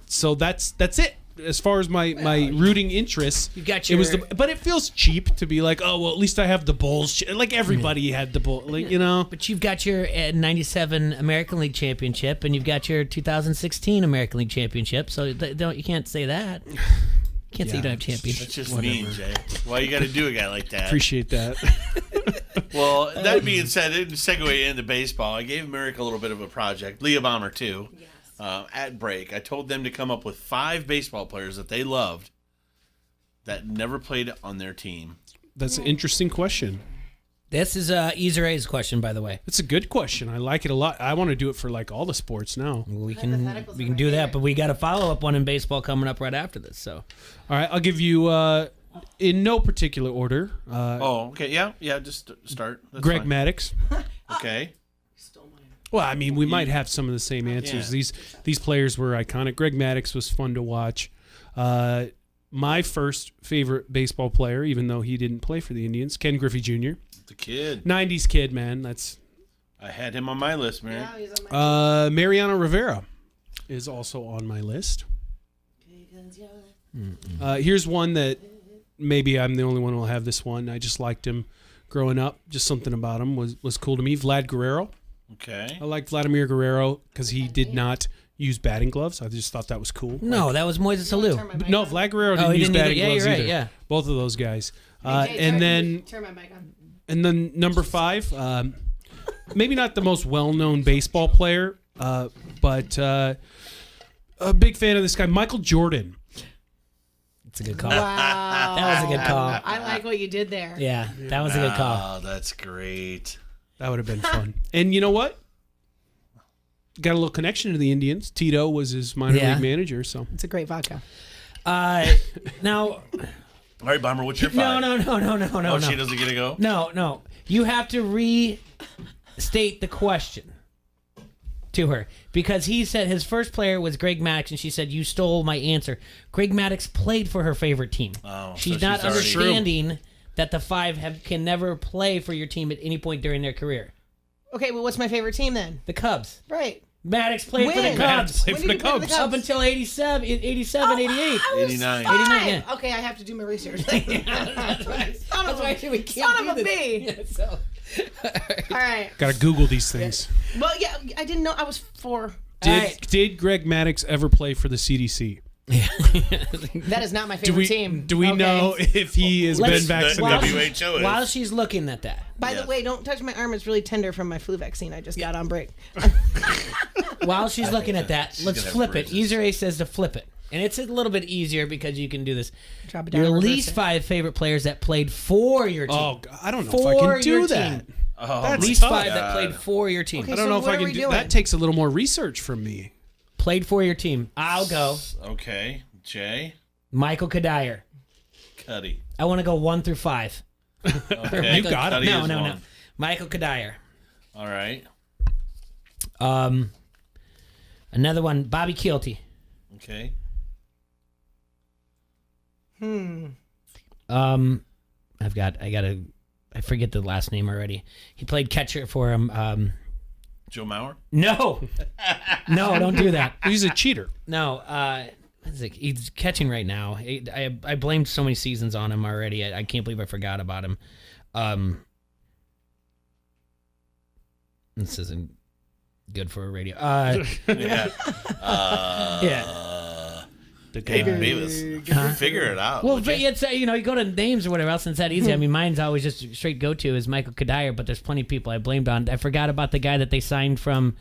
so that's it. as far as my rooting interests, You got it was your- but it feels cheap to be like, oh well, at least I have the Bulls. Like everybody had the Bulls, like, you know. But you've got your '97 American League championship, and you've got your 2016 American League championship. So you can't say that. You can't say you don't have championship. That's just mean, Jay. Why you got to do a guy like that? Appreciate that. Well, that being said, to segue into baseball, I gave America a little bit of a project, Leah Bomber too. At break, I told them to come up with 5 baseball players that they loved that never played on their team. That's an interesting question. This is Easer A's question, by the way. It's a good question. I like it a lot. I want to do it for like all the sports now. We can do that, but we got a follow-up one in baseball coming up right after this. So, all right, I'll give you in no particular order. Okay, yeah, just start. That's Greg fine. Maddux. Okay. Well, I mean, we might have some of the same answers. Yeah. These players were iconic. Greg Maddux was fun to watch. My first favorite baseball player, even though he didn't play for the Indians, Ken Griffey Jr. The kid. 90s kid, man. I had him on my list, man. Yeah, he's on my Mariano Rivera is also on my list. Here's one that maybe I'm the only one who will have this one. I just liked him growing up. Just something about him was cool to me. Vlad Guerrero. Okay. I liked Vladimir Guerrero because he did not use batting gloves. I just thought that was cool. no, that was Moises Alou. No, Vlad Guerrero Oh, didn't he use didn't either. batting Yeah, gloves you're right, either. yeah. Both of those guys. Hey, Jay, And sorry, then turn my mic on. number 5, maybe not the most well-known baseball player, but a big fan of this guy, Michael Jordan. That's a good call. Wow. That was a good call. I like what you did there. Yeah, that was a good call. Oh, that's great. That would have been fun. And you know what? Got a little connection to the Indians. Tito was his minor league manager, so It's a great vodka. Now, All right, Bomber, what's your 5? no. Oh, she doesn't get to go? No. You have to restate the question to her because he said his first player was Greg Maddux, and she said you stole my answer. Greg Maddux played for her favorite team. Oh, she's so not she's already- understanding that the 5 can never play for your team at any point during their career. Okay, well, what's my favorite team then? The Cubs. Right. Maddox played for the When? Cubs. When did he play for the Cubs? Up until 87, 88. I was 89. 89, yeah. Okay, I have to do my research. That's right. Son of That's a, why we can't son of do a bee. this. Yeah, so. All right. got to Google these things. Well, yeah, I didn't know. I was 4. Did Greg Maddux ever play for the CDC? That is not my favorite team. Do we Okay. know if he has been vaccinated? While she's looking at that. By the way, don't touch my arm. It's really tender from my flu vaccine I just got on break. While she's looking at that, let's gonna have flip it. bruises. Easer A says to flip it. And it's a little bit easier because you can do this. Drop it down Your and reverse least it. 5 favorite players that played for your team. Oh, I don't know for if I can do your that. Team. Oh, That's Least tough. 5 that played for your team. Okay, I don't so know if what I are can we do doing? that. Takes a little more research from me. Played for your team. I'll go. Okay. Jay. Michael Kadire. Cuddy. I want to go 1 through 5. Okay. You got it. Cuddy No. is one. Michael Kadire. All right. Another one, Bobby Kielty. Okay. I forget the last name already. He played catcher for him. Joe Mauer? No, don't do that. He's a cheater. No, he's catching right now. I blamed so many seasons on him already. I can't believe I forgot about him. This isn't good for a radio. Yeah. Yeah. Hey, maybe figure it out. Well, would but you? it's you go to names or whatever else, and it's that easy. I mean, mine's always just straight go to is Michael Kadire, but there's plenty of people I blamed on. I forgot about the guy that they signed from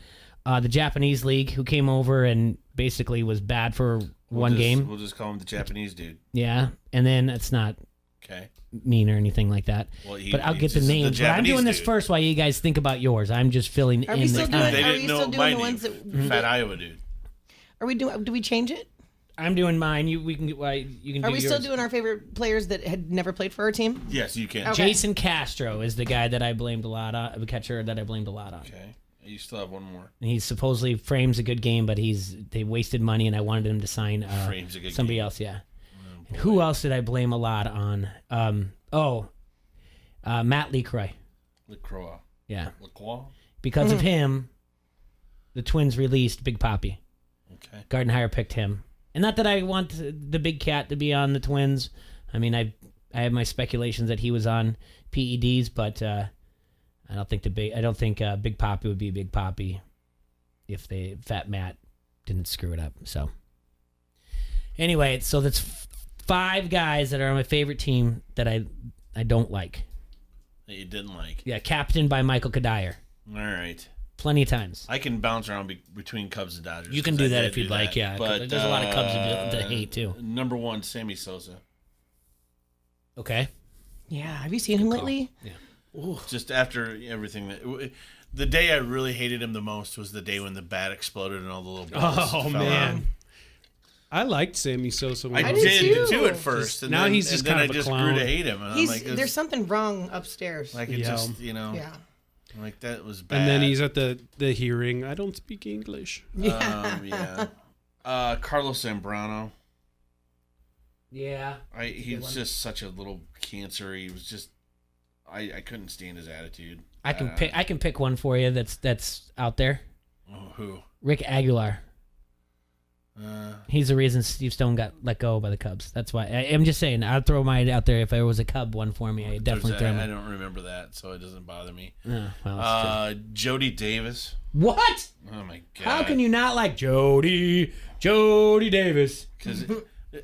the Japanese league who came over and basically was bad for one game. We'll just call him the Japanese dude. Yeah, and then it's not Okay. mean or anything like that. Well, but I'll get the just names. But I'm Japanese doing this dude. first while you guys think about yours. I'm just filling Are in we the still time. doing? They Are didn't we know still my doing the name. ones that? Fat Iowa dude. Are we doing? Do we change it? I'm doing mine. You can do Are we still yours. doing our favorite players that had never played for our team? Yes, you can. Okay. Jason Castro is the guy that I blamed a lot on, the catcher that I blamed a lot on. Okay. You still have one more. And he supposedly frames a good game, but they wasted money, and I wanted him to sign Frames a good somebody game. else. Yeah. And who else did I blame a lot on? Matt LeCroy. LaCroix. Yeah. LaCroix? Because Mm-hmm. of him, the Twins released Big Papi. Okay. Gardenhire picked him. And not that I want the big cat to be on the Twins. I mean, I have my speculations that he was on PEDs, but I don't think Big Papi would be Big Papi if Fat Matt didn't screw it up. So anyway, so that's 5 guys that are on my favorite team that I don't like. That you didn't like. Yeah, captained by Michael Kadire. All right. Plenty of times. I can bounce around between Cubs and Dodgers. You can do that if you'd like, yeah. But there's a lot of Cubs to hate, too. Number 1, Sammy Sosa. Okay. Yeah, have you seen him lately? Yeah. Ooh. Just after everything the day I really hated him the most was the day when the bat exploded and all the little balls fell man. out. I liked Sammy Sosa. I did too at first. And now then, he's just and then kind of I just a clown. grew to hate him. And I'm like, There's something wrong upstairs. Like it just, Yeah. Like that was bad. And then he's at the hearing. I don't speak English. Yeah. Carlos Zambrano. Yeah. He's just such a little cancer. He was just I couldn't stand his attitude. I can pick one for you that's out there. Oh, who? Rick Aguilar. He's the reason Steve Stone got let go by the Cubs. That's why I'm just saying. I'd throw mine out there if there was a Cub one for me. I'd definitely throw him. I don't remember that, so it doesn't bother me. Jody Davis. What? Oh my god! How can you not like Jody Davis? Because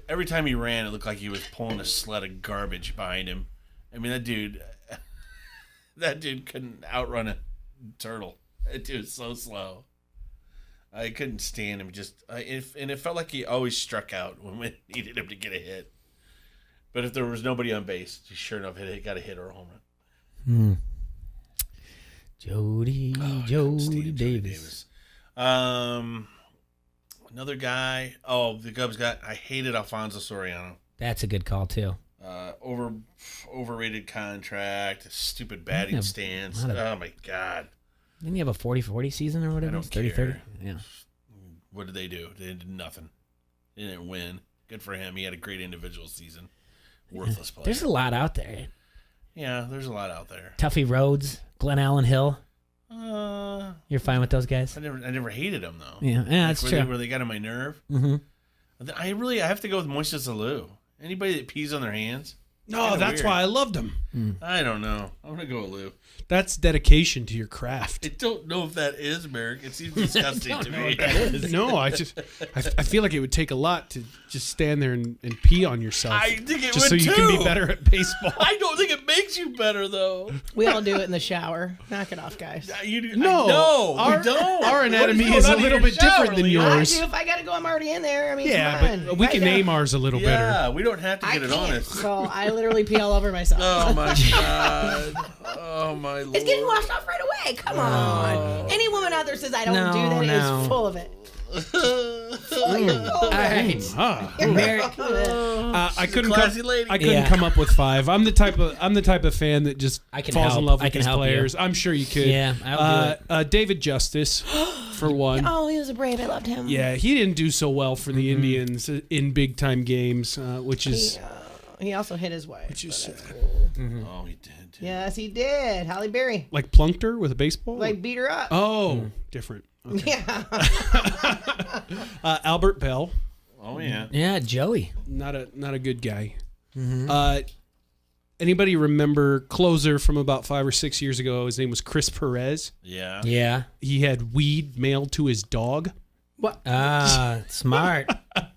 every time he ran, it looked like he was pulling a sled of garbage behind him. I mean, that dude couldn't outrun a turtle. That dude was so slow. I couldn't stand him. And it felt like he always struck out when we needed him to get a hit. But if there was nobody on base, he sure enough got a hit or a home run. Jody Davis. Another guy. Oh, the Cubs got. I hated Alfonso Soriano. That's a good call too. Overrated contract. Stupid batting stance. Oh my god. Didn't you have a 40-40 season or whatever? I don't 30-30? care. Yeah. What did they do? They did nothing. They didn't win. Good for him. He had a great individual season. Worthless player. There's a lot out there. Yeah, there's a lot out there. Tuffy Rhodes, Glenn Allen Hill. You're fine with those guys? I never hated them though. Yeah, that's true. Where they got on my nerve. Mm-hmm. I have to go with Moises Alou. Anybody that pees on their hands. No, that's why I loved him. I don't know. I'm gonna go with Lou. That's dedication to your craft. I don't know if that is, Merrick. It seems disgusting to me. No, I feel like it would take a lot to just stand there and pee on yourself. I think it just would so you can be better at baseball. I don't think it makes you better though. We all do it in the shower. Knock it off, guys. We don't. Our anatomy is a little bit different than yours. I do. If I gotta go, I'm already in there. I mean, Yeah, come on. but we can name ours a little better. Yeah, we don't have to get it on us. So I literally pee all over myself. Oh my god. Oh my lord. It's getting washed off right away. Come on. Any woman out there says I don't do that is full of it. All right. I couldn't come up with 5. I'm the type of fan that just falls in love with these players. I'm sure you could. Yeah, I'll do it. David Justice, for one. Oh, he was a Brave. I loved him. Yeah, he didn't do so well for the Indians in big time games, which is. He also hit his wife. Which is sad. Cool. Oh, he did. Yes, he did. Halle Berry. Like plunked her with a baseball? Like beat her up. Oh, different. Okay. Yeah. Albert Bell. Oh yeah. Yeah, Joey. Not a good guy. Anybody remember closer from about 5 or 6 years ago? His name was Chris Perez. Yeah. Yeah. He had weed mailed to his dog. What? Smart.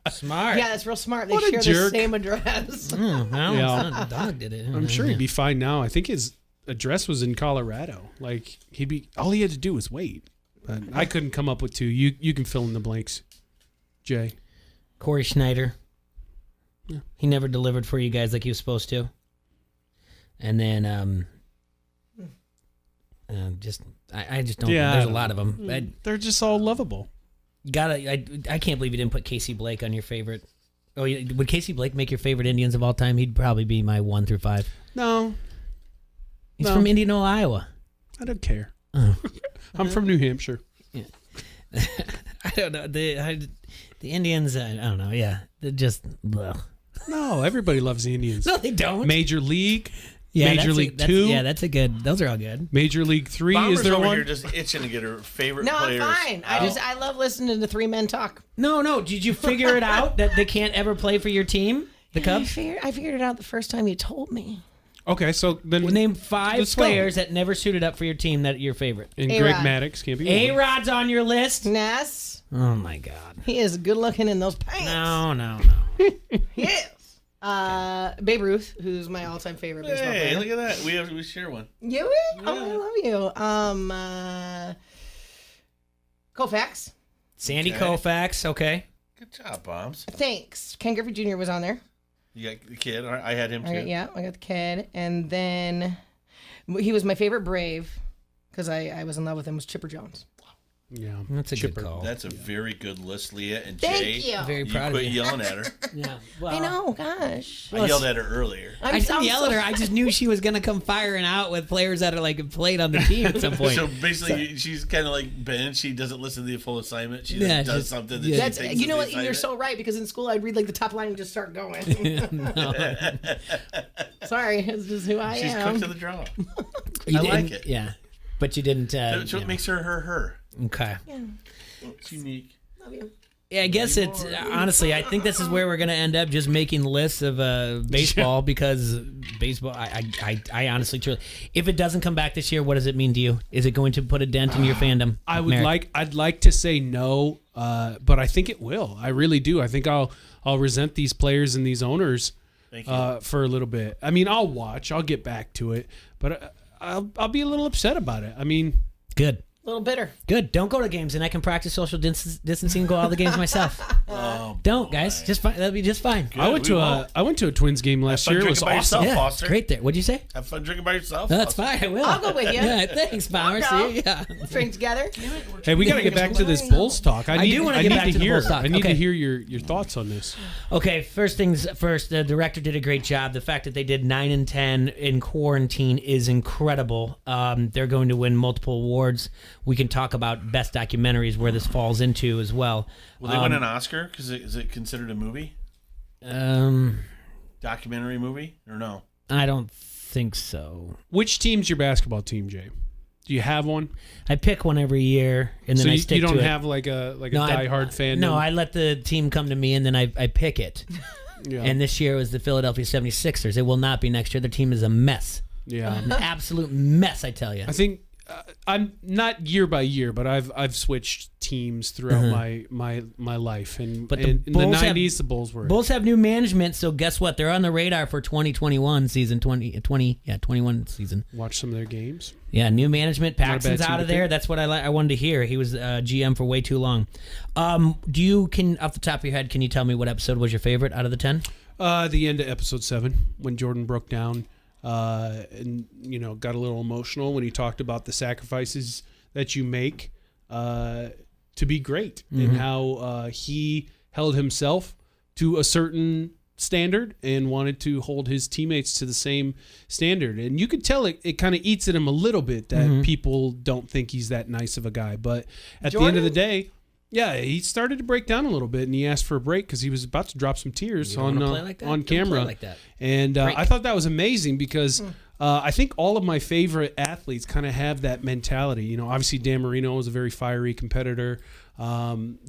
Smart. Yeah, that's real smart. They What a share jerk. the same address. The dog did it. I'm sure he'd be fine now. I think his address was in Colorado. Like all he had to do was wait. But I couldn't come up with 2. You can fill in the blanks. Jay. Corey Schneider. Yeah. He never delivered for you guys like he was supposed to. And then I just don't. Yeah, There's a lot of them. They're just all lovable. I can't believe you didn't put Casey Blake on your favorite. Oh, would Casey Blake make your favorite Indians of all time? He'd probably be my 1 through 5. No. He's from Indianola, Iowa. I don't care. Oh. I'm from New Hampshire. Yeah. I don't know. The Indians, I don't know. Yeah. They're just. Ugh. No, everybody loves the Indians. No, they don't. Major League. Yeah, Major League 2. Yeah, that's a good. Those are all good. Major League 3. Bomber's Is there over one? here just itching to get her favorite No, players. I'm fine. I love listening to 3 men talk. No. Did you figure it out that they can't ever play for your team, the Cubs? I figured it out the first time you told me. Okay, so then name 5 let's go. players that never suited up for your team that are your favorite. And A-Rod. Greg Maddux can't be one. A-Rod's on your list. Yes. Oh my God. He is good looking in those pants. No. He is. Babe Ruth, who's my all-time favorite baseball Hey, player. look at that. We share one. You? Oh, I love you. Koufax. Sandy Koufax. Okay. Good job, Bombs. Thanks. Ken Griffey Jr. was on there. You got the kid. I had him too. Yeah, I got the kid. And then he was my favorite Brave because I was in love with him, was Chipper Jones. Yeah, that's a Chipper. good call. That's a very good list, Leah and Thank Jay. you. Very proud of quit you. yelling at her. Yeah. I know, gosh. I yelled at her earlier. I didn't yell at her. I just knew she was going to come firing out with players that are like played on the team at some point. So basically, she's kind of like Ben. She doesn't listen to the full assignment. She Yeah, just does just- something that yeah. she That's, thinks you know is what? the You're assignment. so right because in school I'd read like the top line and just start going. No. Sorry, it's just who I She's am. quick to the draw. You I like didn't- it. Yeah. But you didn't. That's what makes her her. Okay. Yeah. It's unique. Love you. Yeah, I guess it's honestly. I think this is where we're going to end up, just making lists of baseball because baseball. I honestly, truly, if it doesn't come back this year, what does it mean to you? Is it going to put a dent in your fandom? I'd like to say no, but I think it will. I really do. I think I'll resent these players and these owners for a little bit. I mean, I'll watch. I'll get back to it, but I'll be a little upset about it. I mean, good. A little bitter. Good. Don't go to games, and I can practice social distancing and go to all the games myself. Don't, guys. Just fine. That'll be just fine. I went to a Twins game last fun year. It was drinking by awesome. yourself, Yeah, Foster. great there. What'd you say? Have fun drinking by yourself. No, that's fine. I will. I'll go with you. Yeah, thanks, Bomber. I'll go. See, yeah. Drink together. Hey, we got to get back to this Bulls talk. I do wanna get back to the Bulls talk. I need Okay. to hear your thoughts on this. Okay, first things first, the director did a great job. The fact that they did 9 and 10 in quarantine is incredible. They're going to win multiple awards. We can talk about best documentaries where this falls into as well. Will they win an Oscar? Because is it considered a movie? Documentary movie or no? I don't think so. Which team's your basketball team, Jay? Do you have one? I pick one every year, and then So I you stick don't to it. have like a No, diehard fan? No, I let the team come to me, and then I pick it. Yeah. And this year was the Philadelphia 76ers. It will not be next year. Their team is a mess. Yeah. An absolute mess, I tell you. I think I'm not year by year, but I've switched teams throughout my life, and But in the Bulls have- 90s the Bulls were. Bulls have new management, so guess what? They're on the radar for 2021 season 21 season. Watch some of their games. Yeah, new management. Not a bad Paxton's team out to of there. pick. That's what I wanted to hear. He was GM for way too long. Do you off the top of your head, can you tell me what episode was your favorite out of the 10? The end of episode 7 when Jordan broke down. And got a little emotional when he talked about the sacrifices that you make to be great, and how he held himself to a certain standard and wanted to hold his teammates to the same standard. And you could tell it kind of eats at him a little bit that people don't think he's that nice of a guy. But at the end of the day, yeah, he started to break down a little bit, and he asked for a break because he was about to drop some tears You on don't wanna play like that? on Don't play camera. like that. And I thought that was amazing because I think all of my favorite athletes kind of have that mentality. Obviously Dan Marino was a very fiery competitor.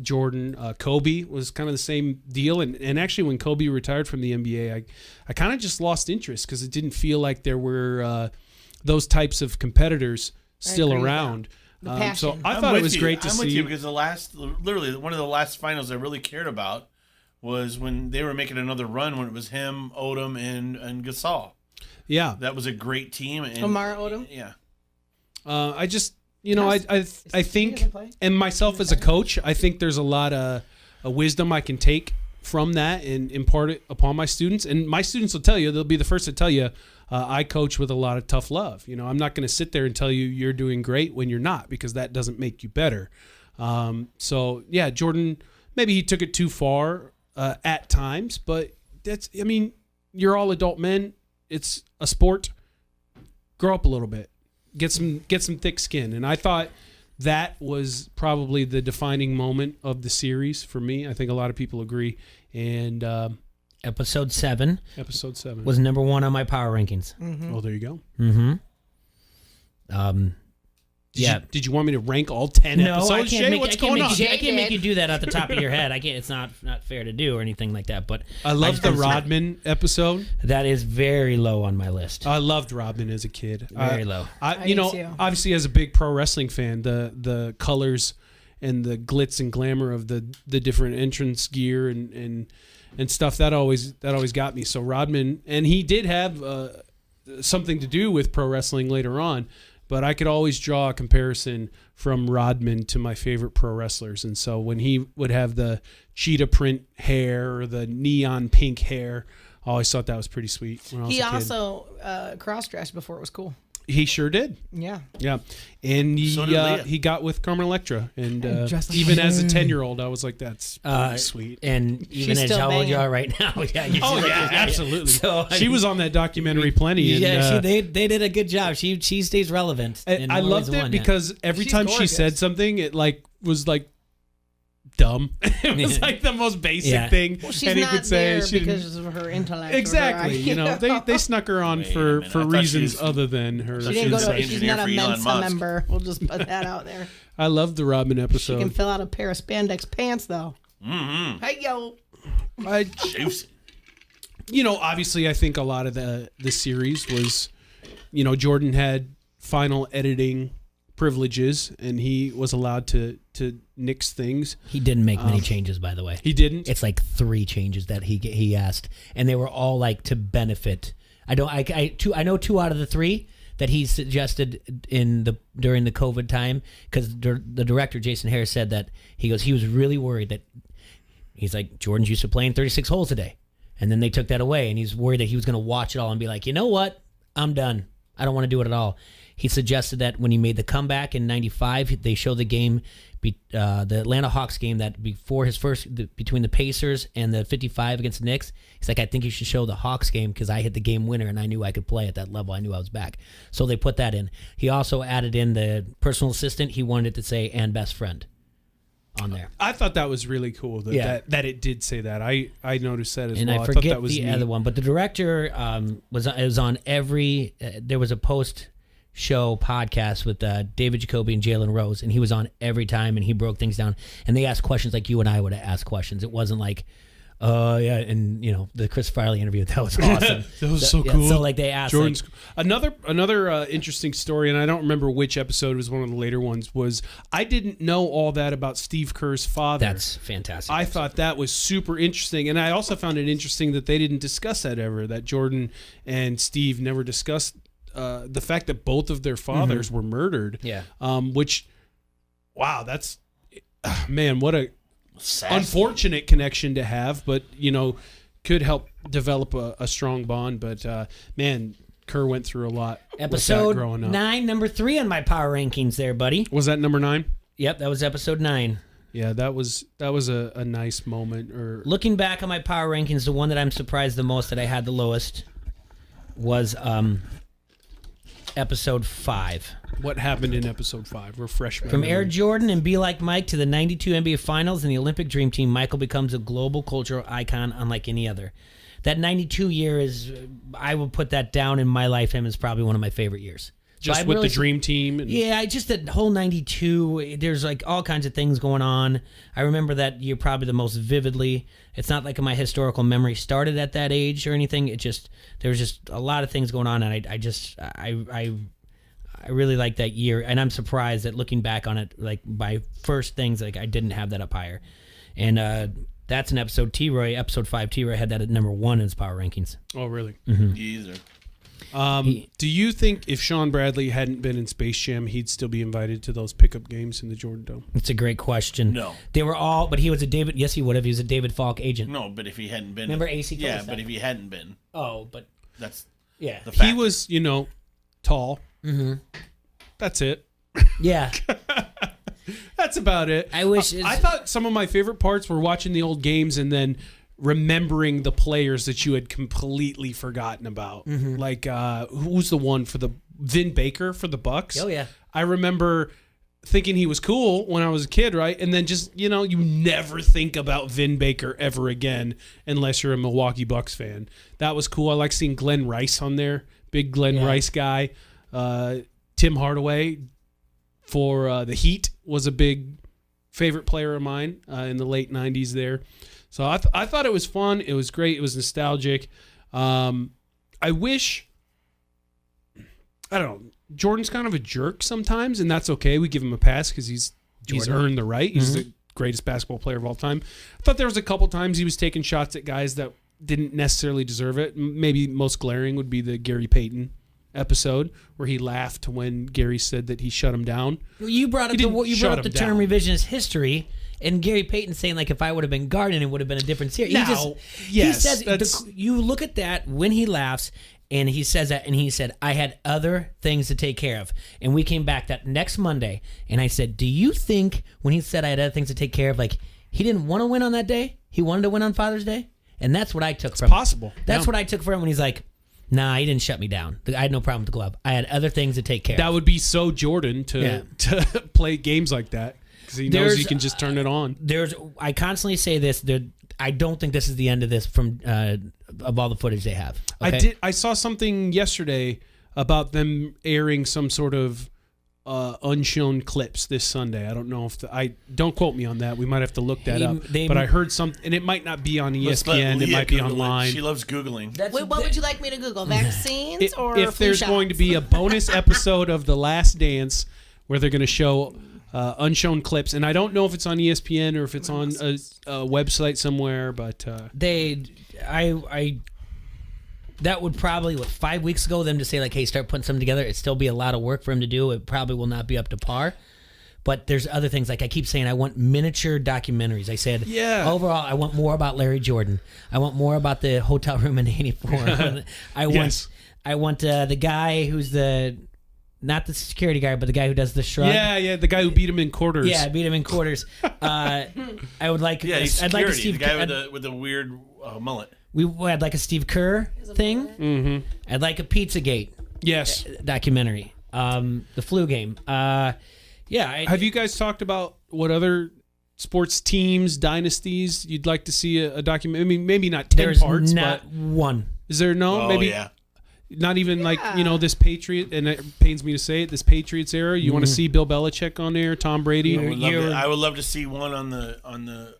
Jordan, Kobe was kind of the same deal. And actually when Kobe retired from the NBA, I kind of just lost interest because it didn't feel like there were those types of competitors still around. So I thought it was great to see. I'm with you because literally one of the last finals I really cared about was when they were making another run when it was him, Odom, and Gasol. Yeah, that was a great team. And, Omar Odom. Yeah, I just I think, and myself as a coach, I think there's a lot of wisdom I can take from that and impart it upon my students. And my students will tell you, they'll be the first to tell you, I coach with a lot of tough love. I'm not going to sit there and tell you you're doing great when you're not, because that doesn't make you better. So yeah, Jordan, maybe he took it too far at times, but you're all adult men. It's a sport. Grow up a little bit. Get some thick skin. And I thought that was probably the defining moment of the series for me. I think a lot of people agree. And Episode 7. Episode 7 was number 1 on my power rankings. Mm-hmm. Oh, there you go. Mm-hmm. Did you want me to rank all 10 No, episodes? I can't Shay? make. What's I can't going make, on? I can't make you do that at the top of your head. I can't. It's not fair to do or anything like that. But I love the Rodman episode. That is very low on my list. I loved Rodman as a kid. Very low. I do too. Obviously, as a big pro wrestling fan, the colors and the glitz and glamour of the different entrance gear and stuff that always got me. So Rodman, and he did have something to do with pro wrestling later on, but I could always draw a comparison from Rodman to my favorite pro wrestlers. And so when he would have the cheetah print hair or the neon pink hair, I always thought that was pretty sweet when I was He a kid. also cross-dressed before it was cool. He sure did. Yeah. Yeah. And So did Leah. he got with Carmen Electra. And Dressed like even her. as a 10-year-old, I was like, that's pretty sweet. And even She's as still how old you banging. are right now. Yeah, Absolutely. So, she was on that documentary plenty. And, Yeah, they did a good job. She stays relevant. in I more loved ways than it one, because every She's time she gorgeous. said something, it was dumb. It was like the most basic thing Well, she's anyone not could say. there She didn't- because of her intellect. or her Exactly. IQ. They snuck her on Wait a for minute. I thought she reasons was- other than her. She didn't go to. Engineer She's not a for Elon Mensa Musk. member. We'll just put that out there. I love the Rodman She episode. can fill out a pair of spandex pants though. Mm-hmm. Hey yo. Juicy. Obviously, I think a lot of the series was, Jordan had final editing privileges, and he was allowed to nix things. He didn't make many changes, by the way. He didn't. It's like 3 changes that he asked, and they were all like to benefit. I know 2 out of the 3 that he suggested during the COVID time, because the director Jason Harris said that he was really worried that he's like, Jordan's used to playing 36 holes a day, and then they took that away, and he's worried that he was going to watch it all and be like, you know what, I'm done. I don't want to do it at all. He suggested that when he made the comeback in '95, they showed the game, the Atlanta Hawks game that before his between the Pacers and the 55 against the Knicks. He's like, I think you should show the Hawks game because I hit the game winner and I knew I could play at that level. I knew I was back. So they put that in. He also added in the personal assistant. He wanted it to say "and best friend" on there. I thought that was really cool that it did say that. I noticed that as and well. I thought forget that was the neat. other one, but the director was on every. There was a post-show podcast with David Jacoby and Jalen Rose, and he was on every time, and he broke things down. And they asked questions like you and I would have asked questions. It wasn't like, yeah, and the Chris Farley interview, that was awesome. That was so cool. So like they asked, Jordan's another interesting story, and I don't remember which episode, it was one of the later ones, was I didn't know all that about Steve Kerr's father. That's fantastic. I thought that was super interesting, and I also found it interesting that they didn't discuss that ever, that Jordan and Steve never discussed the fact that both of their fathers were murdered. Yeah. Which, wow, that's, man, what a Sassy. unfortunate connection to have, but could help develop a strong bond. But man, Kerr went through a lot. with that Episode growing up. 9, number 3 on my power rankings there, buddy. Was that number 9? Yep, that was episode 9. Yeah, that was a nice moment. Or Looking back on my power rankings, the one that I'm surprised the most that I had the lowest was episode 5. what happened in episode 5? We're freshmen. From Air Jordan and Be Like Mike to the 92 NBA Finals and the Olympic Dream Team, Michael becomes a global cultural icon unlike any other. That 92 year is, I will put that down in my lifetime as probably one of my favorite years. Just So with the Dream Team. And yeah, just that whole 92, there's like all kinds of things going on. I remember that year probably the most vividly. It's not like my historical memory started at that age or anything. It just, there was just a lot of things going on, and I really like that year, and I'm surprised that looking back on it, like my first things, like I didn't have that up higher. And that's an episode T-Roy, episode 5 T-Roy had that at number 1 in his power rankings. Oh, really? Mhm. Either. Do you think if Sean Bradley hadn't been in Space Jam, he'd still be invited to those pickup games in the Jordan Dome? It's a great question. No. They were all, but he was a David, yes he would have, he was a David Falk agent. No, but if he hadn't been. Remember AC told Yeah, us but that. if he hadn't been. Oh, but. That's. Yeah. The fact. He was, tall. Mm-hmm. That's it. Yeah. That's about it. I wish I thought some of my favorite parts were watching the old games and then remembering the players that you had completely forgotten about. Mhm. Like who's the one for the Vin Baker for the Bucks? Oh, yeah. I remember thinking he was cool when I was a kid, right? And then just, you never think about Vin Baker ever again unless you're a Milwaukee Bucks fan. That was cool. I like seeing Glenn Rice on there. Big Glenn Rice guy. Tim Hardaway for the Heat was a big favorite player of mine in the late 90s there. So I thought it was fun. It was great. It was nostalgic. I wish, I don't know, Jordan's kind of a jerk sometimes, and that's okay. We give him a pass because he's earned the right. He's the greatest basketball player of all time. I thought there was a couple times he was taking shots at guys that didn't necessarily deserve it. Maybe most glaring would be the Gary Payton episode where he laughed when Gary said that he shut him down. You brought up the term revisionist history, and Gary Payton saying, like, if I would have been Garden, it would have been a different series. He says, you look at that when he laughs, and he says that, and he said, I had other things to take care of. And we came back that next Monday, and I said, do you think when he said I had other things to take care of, like, he didn't want to win on that day? He wanted to win on Father's Day? And that's what I took from him. Possible. That's what I took from him when he's like, nah, he didn't shut me down. I had no problem with the glove. I had other things to take care of. That would be so Jordan to play games like that because he knows he can just turn it on. I constantly say this. I don't think this is the end of this from of all the footage they have. Okay? I saw something yesterday about them airing some sort of unshown clips this Sunday. I don't know if don't quote me on that. We might have to look that up. But I heard something, and it might not be on ESPN. It might be online. She loves Googling. What would you like me to Google? Vaccines or if there's shots? going to be a bonus episode of The Last Dance where they're going to show unshown clips, and I don't know if it's on ESPN or if it's on a website somewhere, but that would probably, 5 weeks ago, them to say, like, hey, start putting something together, it'd still be a lot of work for him to do. It probably will not be up to par. But there's other things. Like I keep saying, I want miniature documentaries. I said, overall, I want more about Larry Jordan. I want more about the hotel room in 84. I want the guy who's not the security guard, but the guy who does the shrug. Yeah, the guy who beat him in quarters. Yeah, beat him in quarters. I would like. He's I'd like a security, Steve. The guy with the weird mullet. I'd like a Steve Kerr thing. Mm-hmm. I'd like a Pizzagate. Yes. Documentary. The flu game. Have you guys talked about what other sports teams, dynasties you'd like to see a document? I mean, maybe not 10 parts. Not one. Is there no? Oh, maybe. Yeah. Not even like, this Patriot, and it pains me to say it, this Patriots era. You want to see Bill Belichick on there, Tom Brady? I would love to see one on the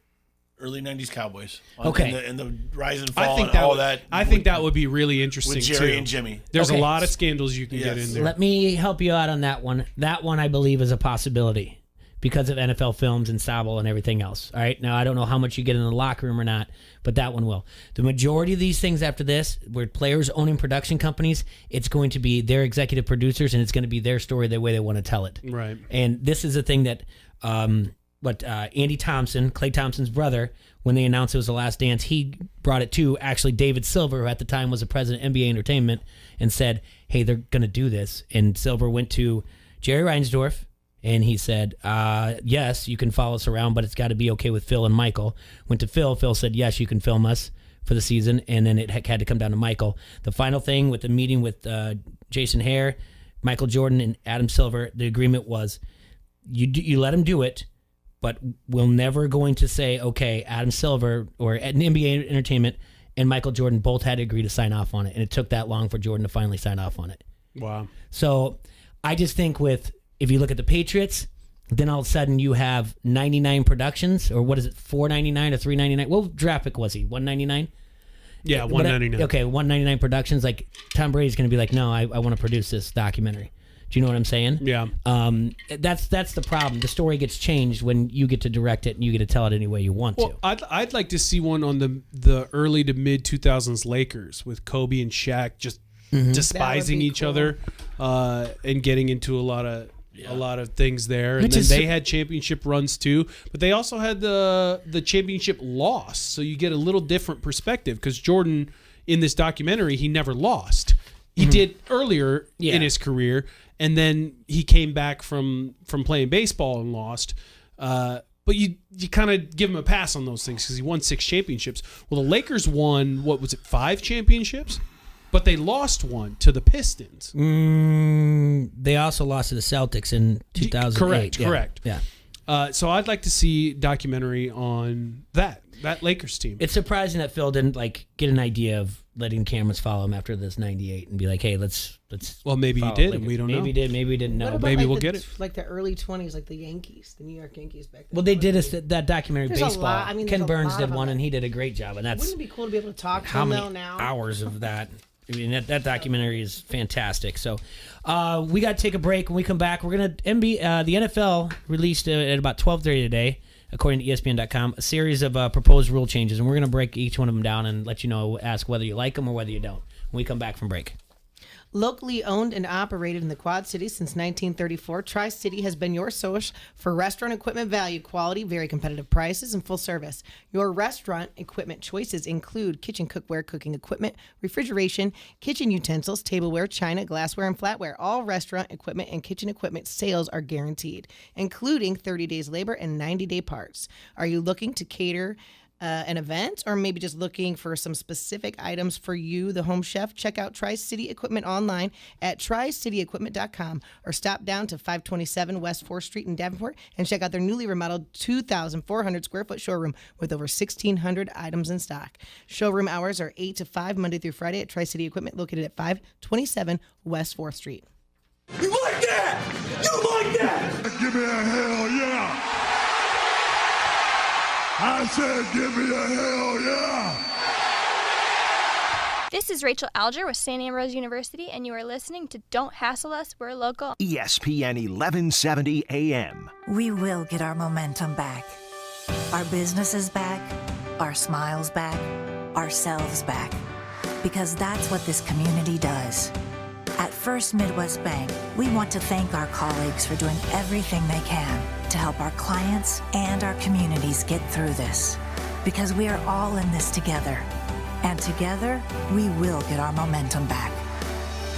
early 90s Cowboys. And the rise and fall and all that. I think that would be really interesting, with Jerry too. and Jimmy. There's a lot of scandals you can get in there. Let me help you out on that one. That one, I believe, is a possibility because of NFL Films and Sabo and everything else. All right? Now, I don't know how much you get in the locker room or not, but that one will. The majority of these things after this, where players owning production companies, it's going to be their executive producers, and it's going to be their story the way they want to tell it. Right. And this is a thing that Andy Thompson, Klay Thompson's brother, when they announced it was The Last Dance, he brought it to actually David Silver, who at the time was the president of NBA Entertainment, and said, hey, they're going to do this. And Silver went to Jerry Reinsdorf, and he said, yes, you can follow us around, but it's got to be okay with Phil and Michael. Went to Phil. Phil said, yes, you can film us for the season, and then it had to come down to Michael. The final thing with the meeting with Jason Hare, Michael Jordan, and Adam Silver, the agreement was you let him do it, but we're never going to say, okay, Adam Silver or NBA Entertainment and Michael Jordan both had to agree to sign off on it, and it took that long for Jordan to finally sign off on it. Wow. So I just think if you look at the Patriots, then all of a sudden you have 99 productions, or what is it, $4.99 or $3.99? What draft pick was he, $199? Yeah, $199. Okay, $199 productions. Like Tom Brady's going to be like, no, I want to produce this documentary. Do you know what I'm saying? Yeah. That's the problem. The story gets changed when you get to direct it and you get to tell it any way you want to. I'd like to see one on the early to mid 2000s Lakers with Kobe and Shaq just despising each other and getting into a lot of things there. And then they had championship runs too, but they also had the championship loss. So you get a little different perspective because Jordan in this documentary, he never lost. He did earlier in his career, and then he came back from playing baseball and lost. But you kind of give him a pass on those things because he won 6 championships. Well, the Lakers won, 5 championships? but they lost one to the Pistons. They also lost to the Celtics in 2008. Correct. Yeah. So I'd like to see documentary on that Lakers team. It's surprising that Phil didn't get an idea of letting cameras follow him after this 98 and be like, hey, let's. Well, maybe he did, and we don't know. Maybe he did, maybe we didn't know. What about, maybe like, we'll get it. Like the early 20s, like the Yankees, the New York Yankees back then. Well, they did that documentary There's a baseball. lot. I mean, Ken there's a Burns lot did of one, them. and he did a great job. And that's Wouldn't it be cool to be able to talk to how them many now? hours of that. I mean, that documentary is fantastic. So we got to take a break. When we come back, we're going to the NFL released at about 12:30 today, according to ESPN.com, a series of proposed rule changes, and we're going to break each one of them down and let you know, ask whether you like them or whether you don't when we come back from break. Locally owned and operated in the Quad Cities since 1934, Tri-City has been your source for restaurant equipment value, quality, very competitive prices, and full service. Your restaurant equipment choices include kitchen cookware, cooking equipment, refrigeration, kitchen utensils, tableware, china, glassware, and flatware. All restaurant equipment and kitchen equipment sales are guaranteed, including 30 days labor and 90-day parts. Are you looking to cater an event, or maybe just looking for some specific items for you, the home chef? Check out Tri-City Equipment online at tricityequipment.com or stop down to 527 West 4th Street in Davenport and check out their newly remodeled 2,400 square foot showroom with over 1,600 items in stock. Showroom hours are 8 to 5 Monday through Friday at Tri-City Equipment located at 527 West 4th Street. You like that? You like that? Give me a hell yeah! I said, give me a hell yeah! This is Rachel Alger with St. Ambrose University, and you are listening to Don't Hassle Us, We're Local. ESPN 1170 AM. We will get our momentum back. Our business is back, our smiles back, ourselves back. Because that's what this community does. At First Midwest Bank, we want to thank our colleagues for doing everything they can to help our clients and our communities get through this. Because we are all in this together. And together, we will get our momentum back.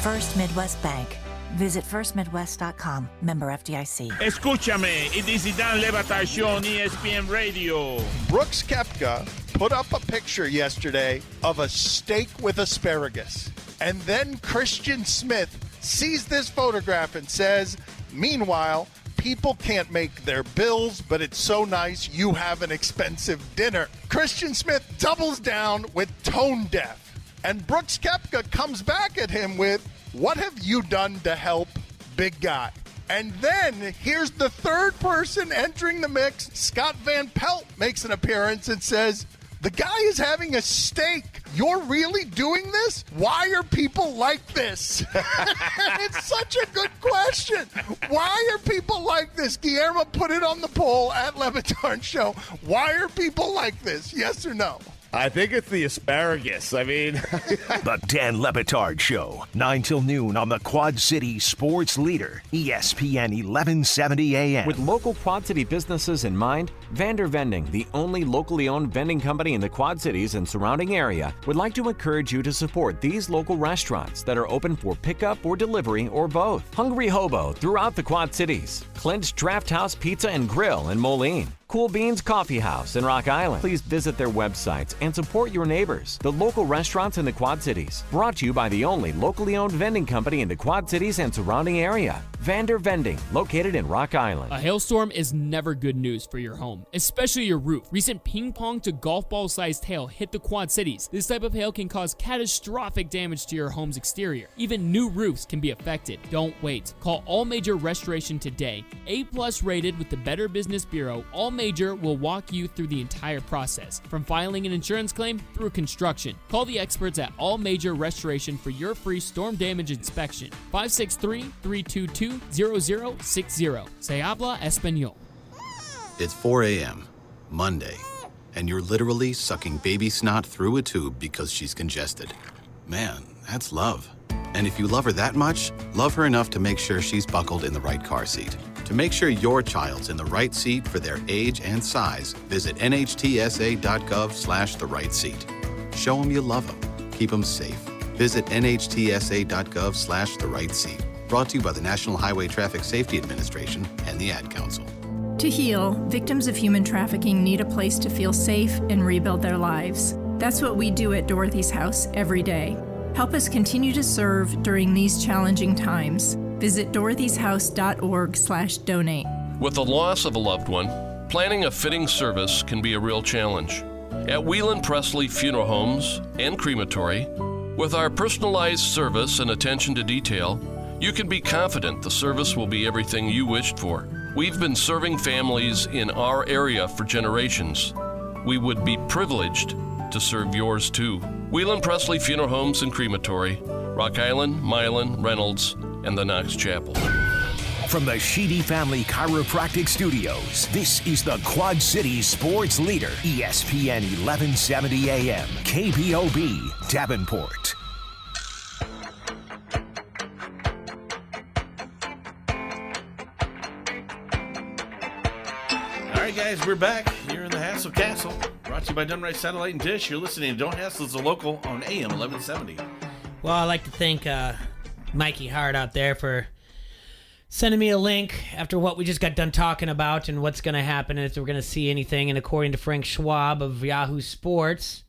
First Midwest Bank. Visit firstmidwest.com. Member FDIC. Escúchame, it is the Dan Le Batard Show on ESPN Radio. Brooks Koepka put up a picture yesterday of a steak with asparagus. And then Christian Smith sees this photograph and says, meanwhile, people can't make their bills, but it's so nice you have an expensive dinner. Christian Smith doubles down with tone deaf. And Brooks Koepka comes back at him with, what have you done to help, big guy? And then here's the third person entering the mix. Scott Van Pelt makes an appearance and says, the guy is having a steak. You're really doing this? Why are people like this? It's such a good question. Why are people like this? Guillermo put it on the poll at Le Batard Show. Why are people like this? Yes or no? I think it's the asparagus. I mean, The Dan Le Batard Show, 9 till noon on the Quad City Sports Leader, ESPN 1170 AM. With local Quad City businesses in mind, Vander Vending, the only locally owned vending company in the Quad Cities and surrounding area, would like to encourage you to support these local restaurants that are open for pickup or delivery or both. Hungry Hobo throughout the Quad Cities, Clint's Draft House Pizza and Grill in Moline, Cool Beans Coffee House in Rock Island. Please visit their websites and support your neighbors, the local restaurants in the Quad Cities. Brought to you by the only locally owned vending company in the Quad Cities and surrounding area, Vander Vending, located in Rock Island. A hailstorm is never good news for your home, especially your roof. Recent ping pong to golf ball sized hail hit the Quad Cities. This type of hail can cause catastrophic damage to your home's exterior. Even new roofs can be affected. Don't wait. Call All Major Restoration today. A+ rated with the Better Business Bureau, All Major will walk you through the entire process, from filing an insurance claim through construction. Call the experts at All Major Restoration for your free storm damage inspection. 563-322-0060. Se habla español. It's 4 a.m., Monday, and you're literally sucking baby snot through a tube because she's congested. Man, that's love. And if you love her that much, love her enough to make sure she's buckled in the right car seat. To make sure your child's in the right seat for their age and size, visit nhtsa.gov/the right seat. Show them you love them. Keep them safe. Visit nhtsa.gov/the right seat. Brought to you by the National Highway Traffic Safety Administration and the Ad Council. To heal, victims of human trafficking need a place to feel safe and rebuild their lives. That's what we do at Dorothy's House every day. Help us continue to serve during these challenging times. Visit dorothyshouse.org/donate. With the loss of a loved one, planning a fitting service can be a real challenge. At Whelan Presley Funeral Homes and Crematory, with our personalized service and attention to detail, you can be confident the service will be everything you wished for. We've been serving families in our area for generations. We would be privileged to serve yours too. Whelan Presley Funeral Homes and Crematory, Rock Island, Milan, Reynolds, and the Knox Chapel. From the Sheedy Family Chiropractic Studios, this is the Quad Cities sports leader, ESPN 1170 AM, KPOB, Davenport. All right, guys, we're back here in the Hassel Castle. Brought to you by Dunright Satellite and Dish. You're listening to Don't Hassle is a Local on AM 1170. Well, I'd like to thank Mikey Hart out there for sending me a link after what we just got done talking about and what's going to happen and if we're going to see anything. And according to Frank Schwab of Yahoo Sports,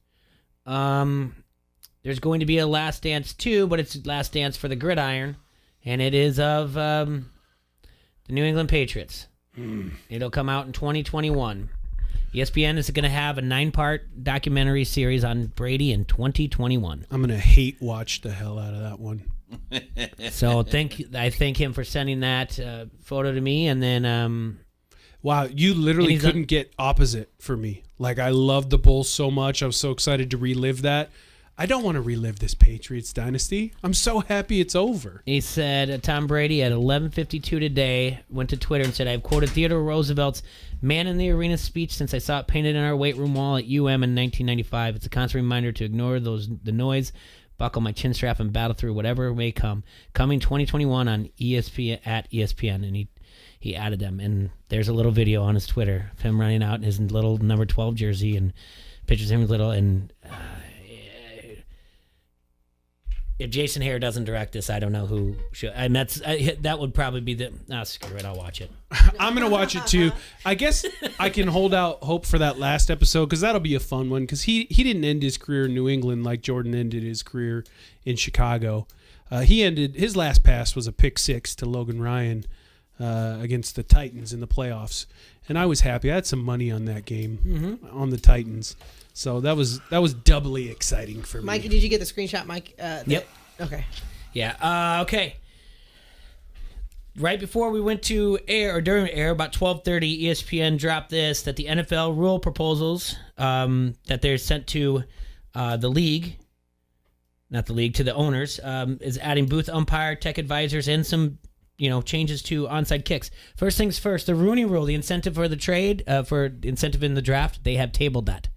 there's going to be a Last Dance 2, but it's Last Dance for the Gridiron, and it is of the New England Patriots. It'll come out in 2021. ESPN is going to have a 9-part documentary series on Brady in 2021. I'm going to hate watch the hell out of that one. So I thank him for sending that photo to me, and then wow, you literally couldn't get opposite for me. Like, I loved the Bulls so much. I was so excited to relive that. I don't want to relive this Patriots dynasty. I'm so happy it's over. He said Tom Brady at 11:52 today went to Twitter and said, "I've quoted Theodore Roosevelt's Man in the Arena speech since I saw it painted in our weight room wall at UM in 1995. It's a constant reminder to ignore the noise, buckle my chin strap, and battle through whatever may come. Coming 2021 on ESPN at ESPN." And he added them. And there's a little video on his Twitter of him running out in his little number 12 jersey and pictures of him little. And if Jason Hare doesn't direct this, I don't know who should. And that would probably be the. Screw it, I'll watch it. I'm gonna watch it too. I guess I can hold out hope for that last episode because that'll be a fun one. Because he didn't end his career in New England like Jordan ended his career in Chicago. He ended his last pass was a pick 6 to Logan Ryan against the Titans in the playoffs, and I was happy. I had some money on that game on the Titans. So that was doubly exciting for me. Mikey, did you get the screenshot, Mike? Yep. Okay. Yeah. Okay. Right before we went to air, or during air, about 12:30, ESPN dropped this, that the NFL rule proposals that they're sent to the league, not the league, to the owners, is adding booth umpire, tech advisors, and some changes to onside kicks. First things first, the Rooney Rule, the incentive for the trade, for incentive in the draft, they have tabled that.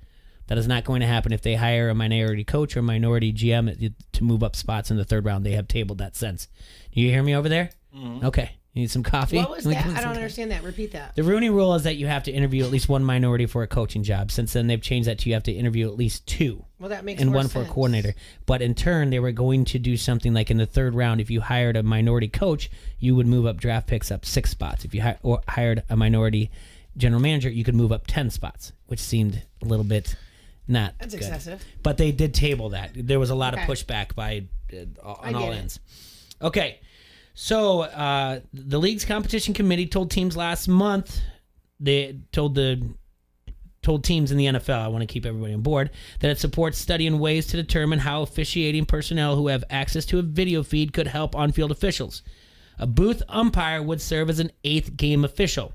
That is not going to happen if they hire a minority coach or a minority GM to move up spots in the third round. They have tabled that since. You hear me over there? Mm-hmm. Okay. You need some coffee? What was that? I don't understand that. Repeat that. The Rooney Rule is that you have to interview at least one minority for a coaching job. Since then, they've changed that to you have to interview at least 2. Well, that makes and more one sense. for a coordinator. But in turn, they were going to do something like in the third round, if you hired a minority coach, you would move up draft picks up 6 spots. If you hired a minority general manager, you could move up 10 spots, which seemed a little bit... That's good. Excessive. But they did table that. There was a lot of pushback by on all ends. Okay. So the league's competition committee told teams last month, they told teams in the NFL, I want to keep everybody on board, that it supports studying ways to determine how officiating personnel who have access to a video feed could help on-field officials. A booth umpire would serve as an 8th game official.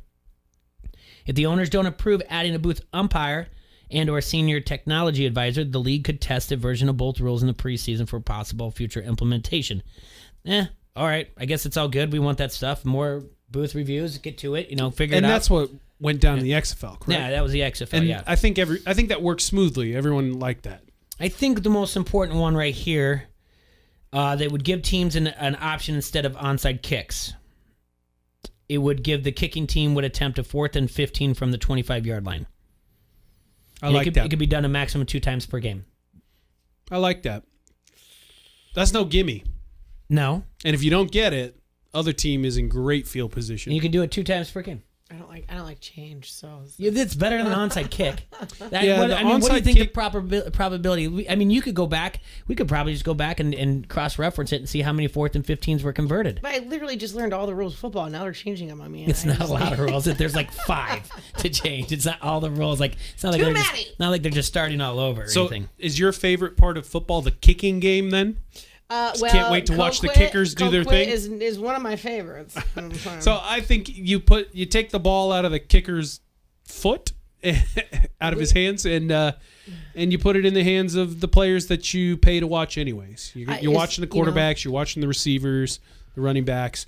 If the owners don't approve adding a booth umpire and or senior technology advisor, the league could test a version of both rules in the preseason for possible future implementation. All right. I guess it's all good. We want that stuff. More booth reviews. Get to it. Figure it out. And that's what went down in the XFL, correct? Yeah, that was the XFL, and yeah. I think that worked smoothly. Everyone liked that. I think the most important one right here, they would give teams an option instead of onside kicks. It would give the kicking team would attempt a 4th and 15 from the 25-yard line. I like that. It could be done a maximum 2 times per game. I like that. That's no gimme. No. And if you don't get it, other team is in great field position. And you can do it 2 times per game. I don't like don't like change. So it's better than an onside kick. The what do you onside think kick- the probability? I mean, you could go back. We could probably just go back and cross-reference it and see how many 4th and 15s were converted. But I literally just learned all the rules of football. Now they're changing them on me. It's not a lot of rules. There's like 5 to change. It's not all the rules. Like it's not like Too they're many. not like they're just starting all over. Or So, anything. is your favorite part of football the kicking game then? Can't wait to watch the kickers do their thing. Is one of my favorites. So I think you take the ball out of the kicker's foot, out of his hands, and you put it in the hands of the players that you pay to watch anyways. You're watching the quarterbacks, you're watching the receivers, the running backs.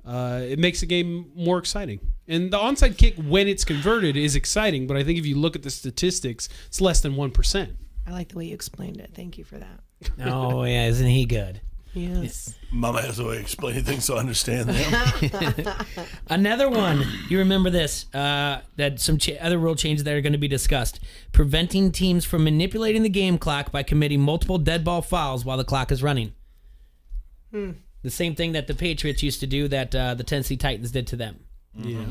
It makes the game more exciting. And the onside kick, when it's converted, is exciting. But I think if you look at the statistics, it's less than 1%. I like the way you explained it. Thank you for that. Oh yeah, isn't he good? Yes. Mama has a way of explaining things so I understand them. Another one. You remember this? That some other rule changes that are going to be discussed. Preventing teams from manipulating the game clock by committing multiple dead ball fouls while the clock is running. The same thing that the Patriots used to do that the Tennessee Titans did to them. Yeah.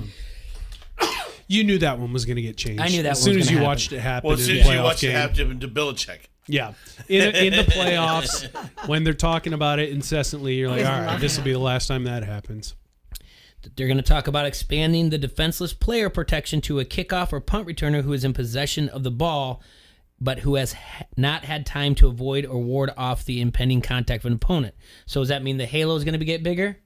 You knew that one was going to get changed. I knew that as was soon as gonna you happen. watched it happen. Well, as soon in as the you playoff watch it game. happen to Belichick. Yeah, in the playoffs, when they're talking about it incessantly, you're like, all right, this will be the last time that happens. They're going to talk about expanding the defenseless player protection to a kickoff or punt returner who is in possession of the ball, but who has not had time to avoid or ward off the impending contact of an opponent. So does that mean the halo is going to get bigger?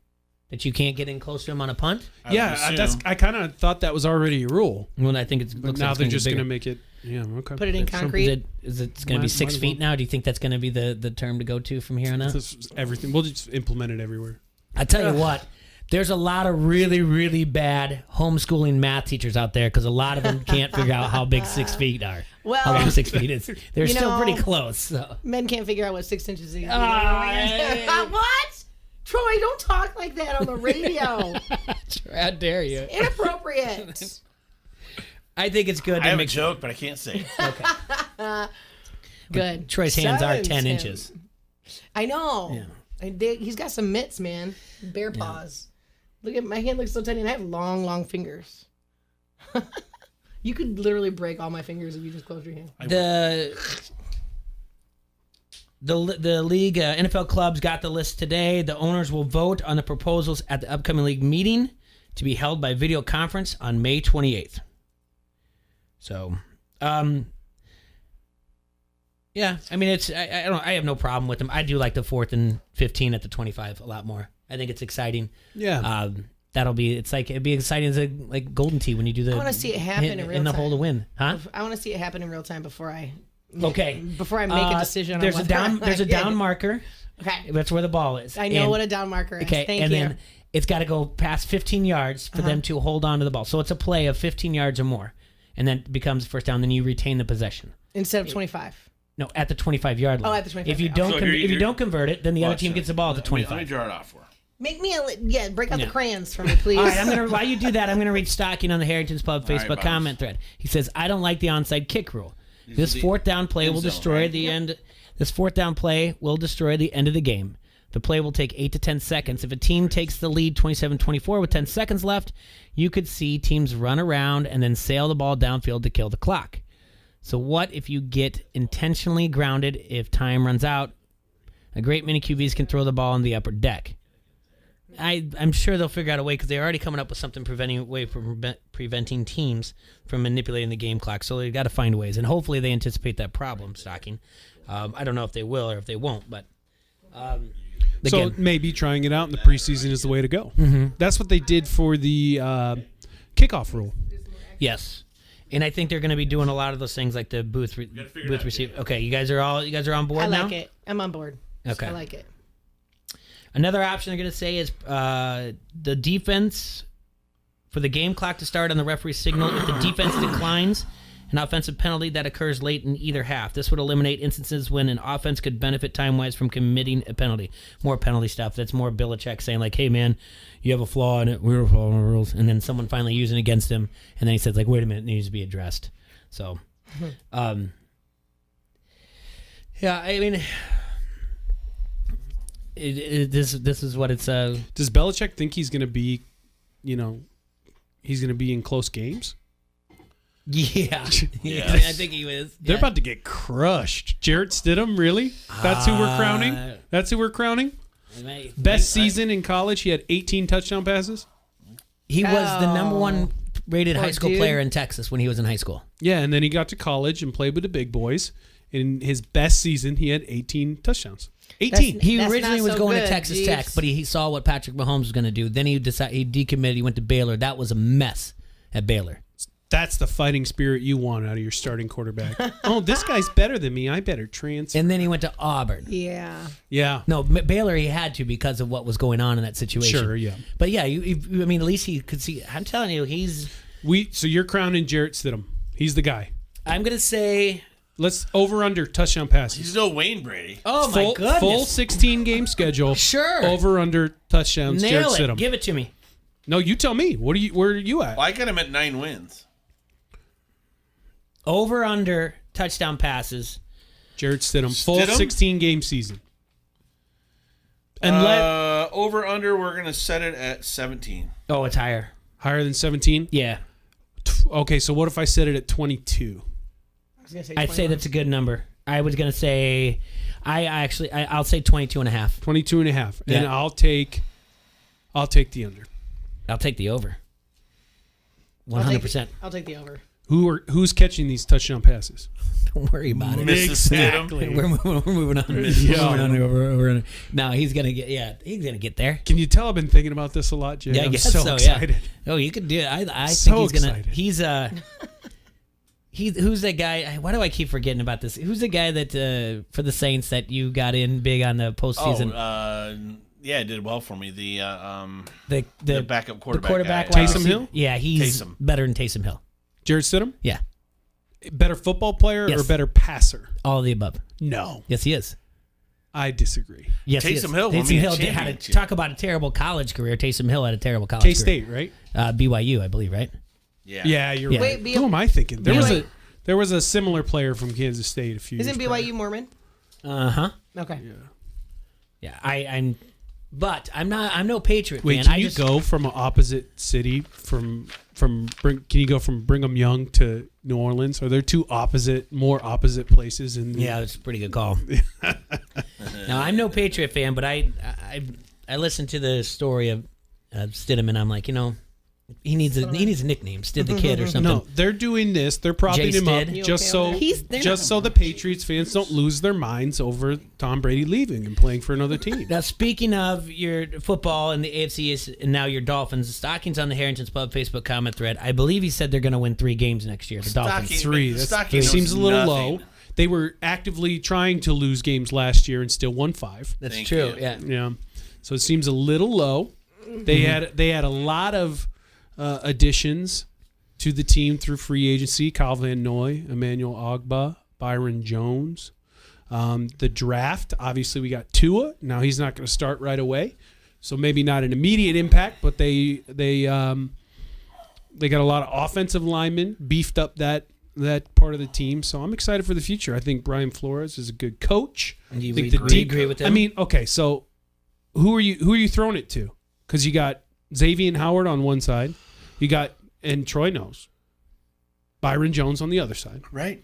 That you can't get in close to him on a punt? I kind of thought that was already a rule. Well, I think But now they're just going to make it. Yeah, okay. Put it in concrete. Is it going to be 6 feet now? Do you think that's going to be the term to go to from here on out? Everything. We'll just implement it everywhere. I tell you what, there's a lot of really, really bad homeschooling math teachers out there because a lot of them can't figure out how big 6 feet are. Well, how long 6 feet is. They're still pretty close. So. Men can't figure out what 6 inches is. Ah, What? Troy, don't talk like that on the radio. How dare you? Inappropriate. I think it's good. I have a joke, but I can't say it. Okay. Good. Troy's hands are 10 Silence him. inches. I know. Yeah. He's got some mitts, man. Bear paws. Look at my hand looks so tiny, and I have long, long fingers. You could literally break all my fingers if you just close your hand. The league, NFL clubs got the list today. The owners will vote on the proposals at the upcoming league meeting to be held by video conference on May 28th. So, yeah, I mean, I have no problem with them. I do like the 4th and 15 at the 25 a lot more. I think it's exciting. Yeah. It'd be exciting as a golden tee when you do the. I want to see it happen in real in the time. hole to win, huh? I want to see it happen in real time before I. Okay. Before I make a decision. There's on a down. There's a down marker. Okay. That's where the ball is. I know what a down marker is. Okay. Thank and you. then it's got to go past 15 yards for them to hold on to the ball. So it's a play of 15 yards or more, and then it becomes first down. Then you retain the possession Instead of 25. No, at the 25-yard line. Oh, at the 25. If you don't, So if you don't convert it, then the other team gets the ball at the 25. Let me draw it off for her. Make me break out the crayons for me, please. All right, while you do that, I'm gonna read Stocking on the Heritage Pub All right, Facebook Bob. comment thread. He says, "I don't like the onside kick rule. This 4th down play will destroy the end. This 4th down play will destroy the end of the game. The play will take 8 to 10 seconds. If a team takes the lead 27-24 with 10 seconds left, you could see teams run around and then sail the ball downfield to kill the clock. So what if you get intentionally grounded if time runs out? A great many QBs can throw the ball on the upper deck." I'm sure they'll figure out a way because they're already coming up with something preventing teams from manipulating the game clock. So they've got to find ways, and hopefully they anticipate that problem. Stocking, I don't know if they will or if they won't, but so maybe trying it out in the preseason is the way to go. Mm-hmm. That's what they did for the kickoff rule. Yes, and I think they're going to be doing a lot of those things like the booth receive. Okay, you guys are on board now. I like it. I'm on board. Okay, I like it. Another option they're going to say is the defense for the game clock to start on the referee's signal if the defense declines an offensive penalty that occurs late in either half. This would eliminate instances when an offense could benefit time-wise from committing a penalty. More penalty stuff. That's more Belichick saying like, hey, man, you have a flaw in it. We were following the rules. And then someone finally using it against him. And then he says, like, wait a minute, it needs to be addressed. So, yeah, I mean... This is what it's. Does Belichick think he's going to be, he's going to be in close games. Yeah. I think he was. They're about to get crushed. Jarrett Stidham, really? That's who we're crowning? That's who we're crowning? Best season in college, he had 18 touchdown passes. He was the number one rated high school player in Texas when he was in high school. Yeah, and then he got to college and played with the big boys. In his best season, he had 18 touchdowns. 18. He originally was going to Texas Tech, but he saw what Patrick Mahomes was going to do. Then he decided he decommitted. He went to Baylor. That was a mess at Baylor. That's the fighting spirit you want out of your starting quarterback. Oh, this guy's better than me. I better transfer. And then he went to Auburn. Yeah. No, Baylor he had to because of what was going on in that situation. Sure, yeah. But yeah, I mean, at least he could see. I'm telling you, So you're crowning Jarrett Stidham. He's the guy. I'm going to say... Let's over-under touchdown passes. He's no Wayne Brady. Oh, my goodness. Full 16-game schedule. Sure. Over-under touchdowns, Jarrett Nail it. Stidham. Give it to me. No, you tell me. Where are you at? Well, I got him at 9 wins. Over under touchdown passes. Jarrett Stidham. Full 16-game season. And over under, we're gonna set it at 17. Oh, it's higher. Higher than 17? Yeah. Okay, so what if I set it at 22? I'd say that's a good number. I was gonna say, I'll say 22 and a half. 22 and a half. Yeah. And I'll take the under. I'll take the over. 100%. I'll take the over. Who's catching these touchdown passes? Don't worry about it. Exactly. We're moving on. We're on. No, he's gonna get there. Can you tell I've been thinking about this a lot, Jay? Yeah, I I'm guess so. excited. Yeah. Oh, you could do it. I So think he's gonna. excited. Who's that guy? Why do I keep forgetting about this? Who's the guy that for the Saints that you got in big on the postseason? Yeah, it did well for me. The backup quarterback. The quarterback guy. Taysom Hill? Yeah, he's better than Taysom Hill. Jarrett Stidham? Yeah. Better football player Yes. or better passer? All of the above. No. Yes, he is. I disagree. Yes, Taysom Hill. Taysom Hill had talk about a terrible college career. Taysom Hill had a terrible college career. K-State, right? BYU, I believe, right? Yeah, you're Yeah. right. Wait, Who am I thinking? There was a similar player from Kansas State a few years Isn't BYU Mormon? Uh-huh. Okay. Yeah, I'm no Patriot Wait, fan. can you go from an opposite city can you go from Brigham Young to New Orleans? Are there two more opposite places? Yeah, that's a pretty good call. Now, I'm no Patriot fan, but I listened to the story of Stidham, and I'm like, he needs a nickname, Stid the Kid or something. No, they're doing this. They're propping him up just so the Patriots fans don't lose their minds over Tom Brady leaving and playing for another team. Now, speaking of your football and the AFC and now your Dolphins, Stockings on the Harrington's Pub Facebook comment thread. I believe he said they're going to win 3 games next year. The Dolphins. 3. That seems a little low. They were actively trying to lose games last year and still won 5. That's true. Yeah. So it seems a little low. They had a lot of additions to the team through free agency: Kyle Van Noy, Emmanuel Ogbah, Byron Jones. The draft, obviously, we got Tua. Now he's not going to start right away, so maybe not an immediate impact. But they got a lot of offensive linemen, beefed up that part of the team. So I'm excited for the future. I think Brian Flores is a good coach. And you agree with him? I mean, okay, so who are you throwing it to? Because you got Xavier Howard on one side. You got, and Troy knows, Byron Jones on the other side. Right.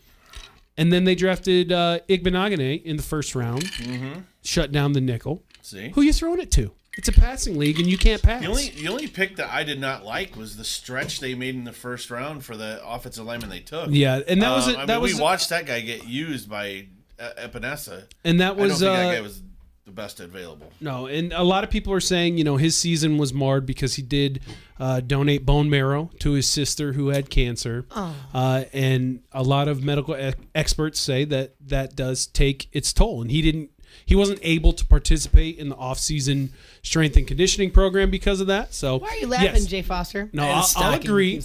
And then they drafted Igbenogany in the first round, shut down the nickel. See? Who you throwing it to? It's a passing league, and you can't pass. The only pick that I did not like was the stretch they made in the first round for the offensive lineman they took. Yeah, and we watched that guy get used by Epinesa. And that was I don't think that guy was the best available. No, and a lot of people are saying, his season was marred because he did donate bone marrow to his sister who had cancer. And a lot of medical experts say that does take its toll. And he wasn't able to participate in the off-season strength and conditioning program because of that. So why are you laughing, Jay Foster? No, I'll agree.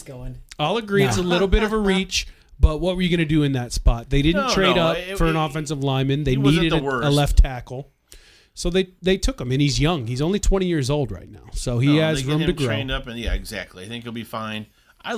I'll agree. It's a little bit of a reach. But what were you going to do in that spot? They didn't trade up for an offensive lineman. They needed a left tackle. So they took him, and he's young. He's only 20 years old right now, so he has room to grow. Trained up, and yeah, exactly. I think he'll be fine. I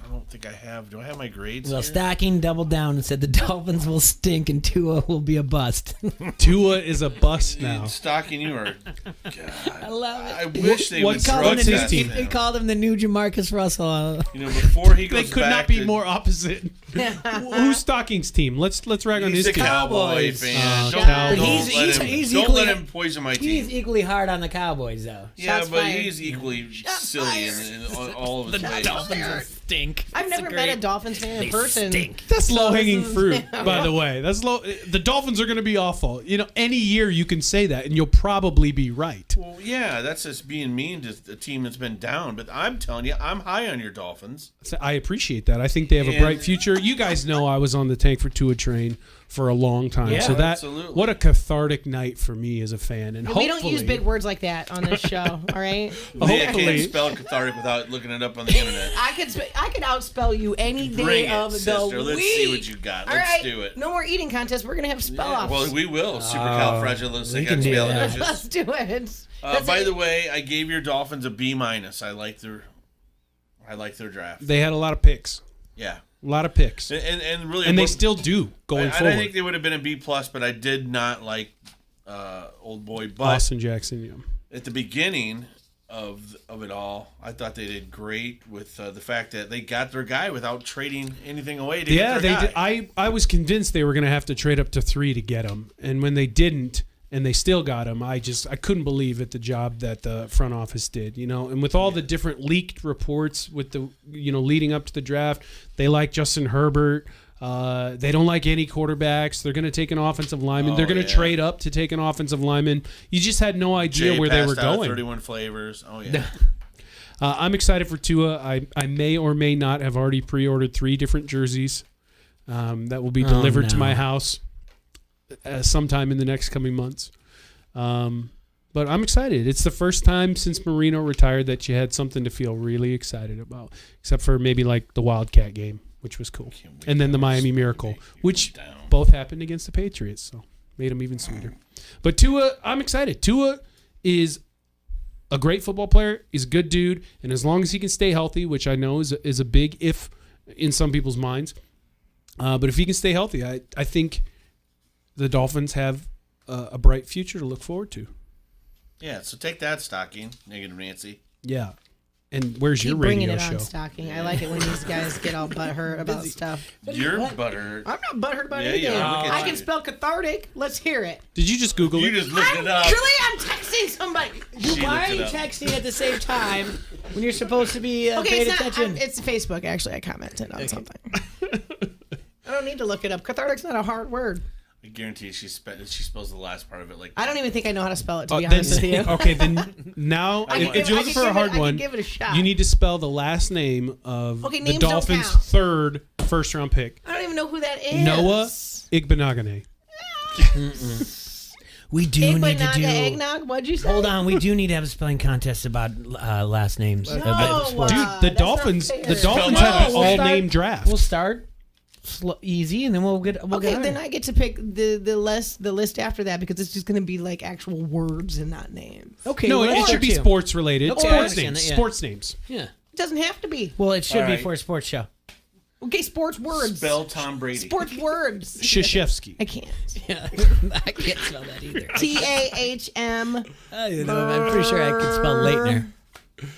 I don't think I have. Do I have my grades? Well, here? Stocking doubled down and said the Dolphins will stink and Tua will be a bust. Tua is a bust now. Stocking, you are. God, I love it. I wish they would what's his team? They called him the new Jamarcus Russell. Before he goes they could back not be to, more opposite. Who's Stocking's team? Let's rag on his He's a team. Cowboy fan. He's Don't equally, let him poison my team. He's equally hard on the Cowboys, though. Yeah, Shots but fired. he's equally silly in all of his ways. Dolphins stink. I've never met a Dolphins fan in person. That's low hanging fruit, by the way. That's low. The Dolphins are going to be awful. Any year you can say that, and you'll probably be right. Well, yeah, that's just being mean to a team that's been down. But I'm telling you, I'm high on your Dolphins. I appreciate that. I think they have a bright future. You guys know I was on the Tank for Tua train for a long time. Yeah, so that absolutely. what a cathartic night for me as a fan. And We don't use big words like that on this show, all right? I can't spell cathartic without looking it up on the internet. I could outspell you any day Bring it, of the sister. week. Let's see what you got. All Let's right, do it. No more eating contests. We're gonna have spell offs. Well, we will. we can do that. Let's do it. By the way, I gave your Dolphins a B-. I like their draft. They had a lot of picks. Yeah. A lot of picks. And really, and they still do going forward. I think they would have been a B+, but I did not like old boy. But Austin Jackson, yeah. At the beginning of it all, I thought they did great with the fact that they got their guy without trading anything away to get their guy. Did. I was convinced they were going to have to trade up to 3 to get him, and when they didn't, and they still got him, I couldn't believe it, the job that the front office did, and with all the different leaked reports with the leading up to the draft, they like Justin Herbert. They don't like any quarterbacks. They're going to take an offensive lineman. They're going to trade up to take an offensive lineman. You just had no idea where they were going. 31 flavors. Oh yeah. I'm excited for Tua. I may or may not have already pre-ordered 3 different jerseys that will be delivered to my house sometime in the next coming months. But I'm excited. It's the first time since Marino retired that you had something to feel really excited about, except for maybe like the Wildcat game, which was cool. And then the Miami Miracle, which both happened against the Patriots, so made them even sweeter. But Tua, I'm excited. Tua is a great football player. He's a good dude. And as long as he can stay healthy, which I know is a big if in some people's minds, but if he can stay healthy, I think the Dolphins have a bright future to look forward to. Yeah, so take that, Stocking, Negative Nancy. Yeah. And where's Keep your radio bringing it show? on, Stocking. I like it when these guys get all butthurt about stuff. You're butthurt. I'm not butthurt about Yeah, anything. you are. Look at I you. can spell cathartic. Let's hear it. Did you just Google it? You just looked it up. Julie, I'm texting somebody. Why are you texting at the same time when you're supposed to be paying attention? It's Facebook, actually. I commented on something. I don't need to look it up. Cathartic's not a hard word. I guarantee she spells the last part of it like I don't even think I know how to spell it, to be then, honest with you. Okay, then now, if you're looking for a hard one, give it a shot. you need to spell the last name of the names don't Dolphins' count. third first-round pick. I don't even know who that is. Noah Igbenogany. We do need to do. Eggnog? What'd you say? Hold on, we do need to have a spelling contest about last names. No, Dude, the Dolphins had an all-name draft. We'll start easy, and then we'll get. Then I get to pick the list after that because it's just going to be like actual words and not names. Okay, No, it should be sports related. Okay, Sports names. yeah. Sports names. Yeah. It doesn't have to be. Well, it should All be right. for a sports show. Okay, sports words. Spell Tom Brady. Sports words. Krzyzewski. I can't. Yeah, I can't spell that either. TAHM. I'm pretty sure I can spell Leitner.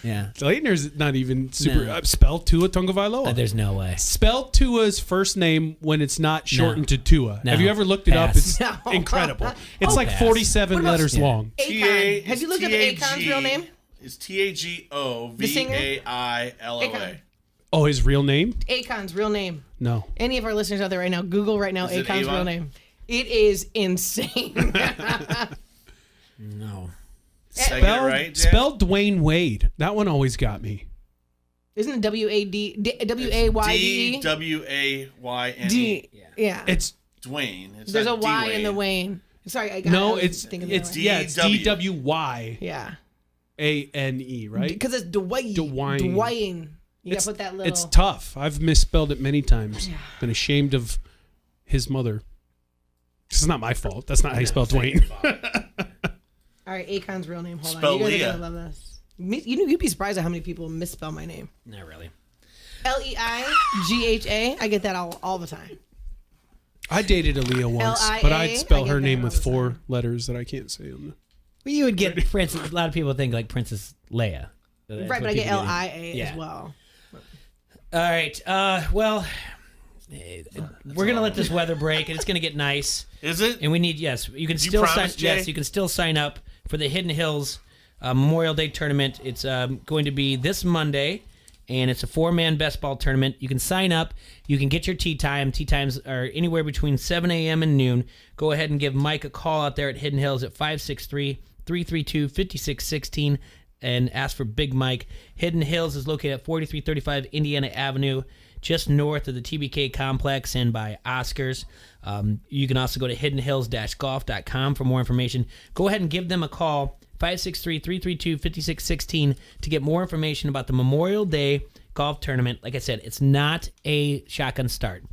Yeah. Leitner's not even super. No. Spell Tua Tagovailoa. There's no way. Spell Tua's first name when it's not shortened to Tua. No. Have you ever looked it up? Pass. It's incredible. It's Oh, like pass. 47 letters long. Akon. Have you looked up Akon's real name? It's TAGOVAILOA. Oh, his real name? Akon's real name. No. Any of our listeners out there right now, Google right now Is it Akon's real Avon? name. It is insane. No. Did I get it right, Jack? Spell Dwayne Wade. That one always got me. Isn't it W-A-Y-D-E? DWAYNE. Yeah. It's Dwayne. It's There's a not Y Dwayne. in the Wayne. Sorry, I got no, I was it's thinking it's that way. yeah, it's DW. DWYANE, Yeah. right? Because it's Dwayne. Dwayne. Dwayne. You It's, gotta put that little. it's tough. I've misspelled it many times. Been ashamed of his mother. This is not my fault. That's not how you spell Dwayne. All right, Akon's real name. Hold Spell on. You guys are Leah. gonna love this. You'd be surprised at how many people misspell my name. Not really. Leigha. I get that all the time. I dated Aaliyah once, L-I-A, but I'd spell I her get name that with 4 letters that I can't say on the. Well, you would get Princess. A lot of people think like Princess Leia. That's Right, what but I get people Lia Yeah. as well. All right. Well, we're gonna let this weather break, and it's gonna get nice. Is it? And we need you can You still sign. promise, Jay? Yes, you can still sign up for the Hidden Hills Memorial Day tournament. It's going to be this Monday, and it's a 4-man best ball tournament. You can sign up. You can get your tee time. Tee times are anywhere between 7 a.m. and noon. Go ahead and give Mike a call out there at Hidden Hills at 563-332-5616 and ask for Big Mike. Hidden Hills is located at 4335 Indiana Avenue, just north of the TBK complex and by Oscars. You can also go to hiddenhills-golf.com for more information. Go ahead and give them a call, 563-332-5616, to get more information about the Memorial Day golf tournament. Like I said, it's not a shotgun start.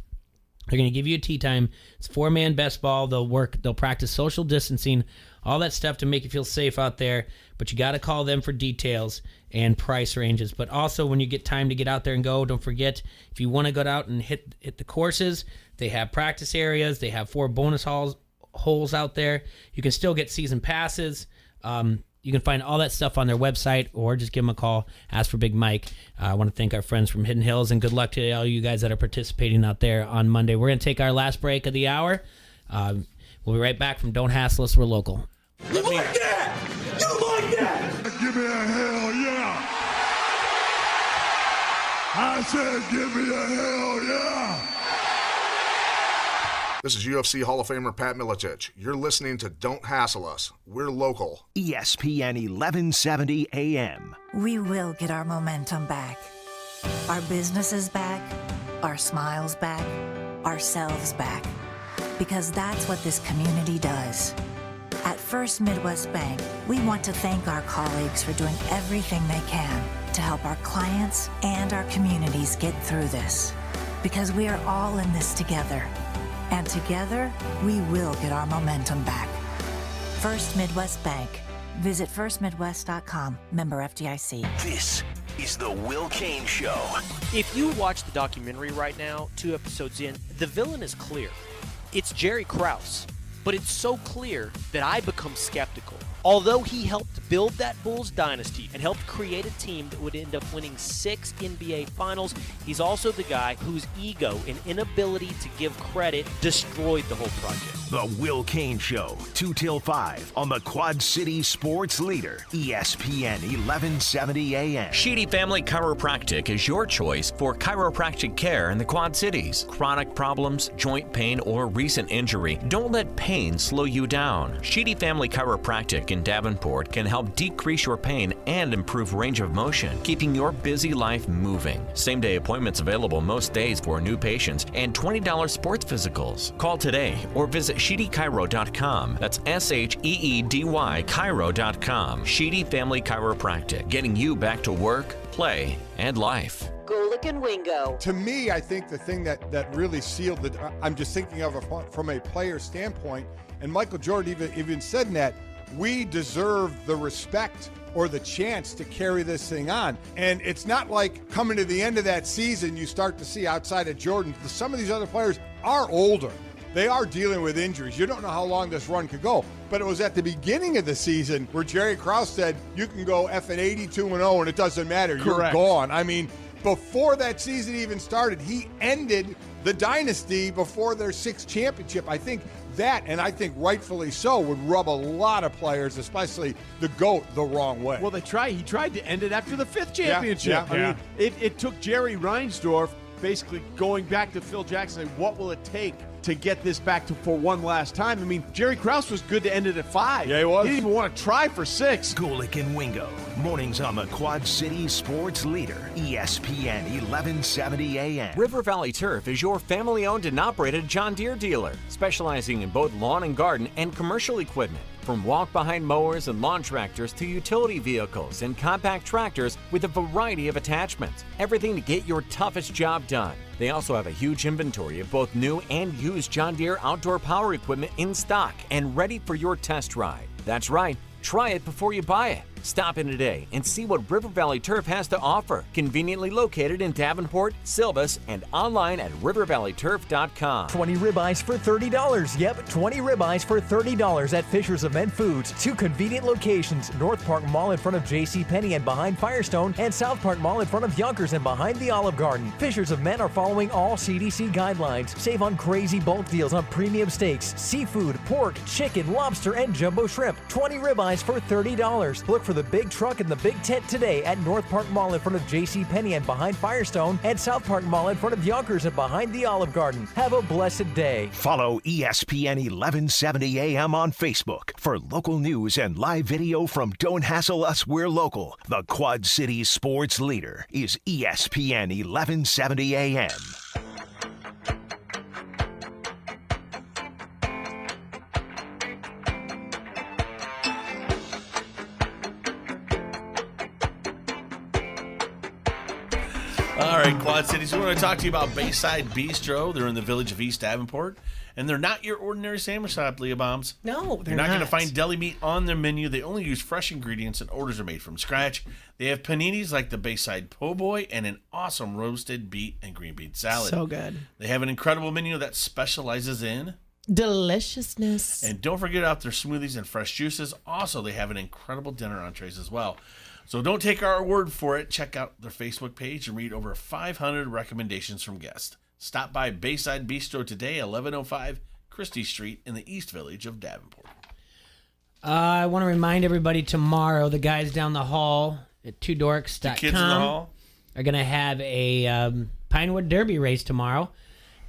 They're going to give you a tee time. It's 4-man best ball. They'll practice social distancing, all that stuff to make you feel safe out there. But you got to call them for details and price ranges. But also, when you get time to get out there and go, don't forget, if you want to go out and hit the courses, they have practice areas. They have 4 bonus holes out there. You can still get season passes. You can find all that stuff on their website, or just give them a call. Ask for Big Mike. I want to thank our friends from Hidden Hills, and good luck to all you guys that are participating out there on Monday. We're going to take our last break of the hour. We'll be right back from Don't Hassle Us, We're Local. You like that? You like that? Give me a hell yeah. I said give me a hell yeah. This is UFC Hall of Famer Pat Miletich. You're listening to Don't Hassle Us. We're local. ESPN 1170 AM. We will get our momentum back. Our businesses back, our smiles back, ourselves back. Because that's what this community does. At First Midwest Bank, we want to thank our colleagues for doing everything they can to help our clients and our communities get through this. Because we are all in this together. And together, we will get our momentum back. First Midwest Bank. Visit firstmidwest.com. Member FDIC. This is the Will Kane Show. If you watch the documentary right now, 2 episodes in, the villain is clear. It's Jerry Krause. But it's so clear that I become skeptical. Although he helped build that Bulls dynasty and helped create a team that would end up winning 6 NBA Finals, he's also the guy whose ego and inability to give credit destroyed the whole project. The Will Kane Show, 2 till 5 on the Quad City Sports Leader, ESPN 1170 AM. Sheedy Family Chiropractic is your choice for chiropractic care in the Quad Cities. Chronic problems, joint pain, or recent injury, don't let pain slow you down. Sheedy Family Chiropractic in Davenport can help decrease your pain and improve range of motion, keeping your busy life moving. Same-day appointments available most days for new patients and $20 sports physicals. Call today or visit SheedyChiro.com. That's SHEEDY Chiro.com. Sheedy Family Chiropractic, getting you back to work, play, and life. Golick and Wingo. To me, I think the thing that really sealed it, I'm just thinking of it from a player standpoint, and Michael Jordan even said that, we deserve the respect or the chance to carry this thing on. And it's not like coming to the end of that season, you start to see outside of Jordan, some of these other players are older. They are dealing with injuries. You don't know how long this run could go. But it was at the beginning of the season where Jerry Krause said, you can go effing 82-0 and it doesn't matter. Correct. You're gone. I mean, before that season even started, he ended the dynasty before their 6th championship. I think that, and I think rightfully so, would rub a lot of players, especially the GOAT, the wrong way. Well, he tried to end it after the 5th championship. Yeah. I mean, it took Jerry Reinsdorf basically going back to Phil Jackson and saying, what will it take to get this back for one last time? I mean, Jerry Krause was good to end it at 5. Yeah, he was. He didn't even want to try for 6. Golick and Wingo. Mornings on the Quad City Sports Leader, ESPN 1170 AM. River Valley Turf is your family-owned and operated John Deere dealer, specializing in both lawn and garden and commercial equipment. From walk-behind mowers and lawn tractors to utility vehicles and compact tractors with a variety of attachments. Everything to get your toughest job done. They also have a huge inventory of both new and used John Deere outdoor power equipment in stock and ready for your test ride. That's right, try it before you buy it. Stop in today and see what River Valley Turf has to offer. Conveniently located in Davenport, Silvis, and online at rivervalleyturf.com. 20 ribeyes for $30. Yep, 20 ribeyes for $30 at Fisher's of Men Foods. 2 convenient locations, North Park Mall in front of JCPenney and behind Firestone, and South Park Mall in front of Yonkers and behind the Olive Garden. Fisher's of Men are following all CDC guidelines. Save on crazy bulk deals on premium steaks, seafood, pork, chicken, lobster, and jumbo shrimp. 20 ribeyes for $30. Look for the big truck and the big tent today at North Park Mall in front of JCPenney and behind Firestone, and South Park Mall in front of Yonkers and behind the Olive Garden. Have a blessed day. Follow ESPN 1170 AM on Facebook for local news and live video from Don't Hassle Us, We're Local. The Quad Cities sports leader is ESPN 1170 AM. All right, Quad Cities, we want to talk to you about Bayside Bistro. They're in the village of East Davenport, and they're not your ordinary sandwich shop, Leah Bombs. No, they're You're not going to not. find deli meat on their menu. They only use fresh ingredients, and orders are made from scratch. They have paninis like the Bayside Po' Boy and an awesome roasted beet and green bean salad. So good. They have an incredible menu that specializes in deliciousness. And don't forget about their smoothies and fresh juices. Also, they have an incredible dinner entrees as well. So don't take our word for it. Check out their Facebook page and read over 500 recommendations from guests. Stop by Bayside Bistro today, 1105 Christie Street in the East Village of Davenport. I want to remind everybody tomorrow, the guys down the hall at twodorks.com Kids in the hall are going to have a Pinewood Derby race tomorrow.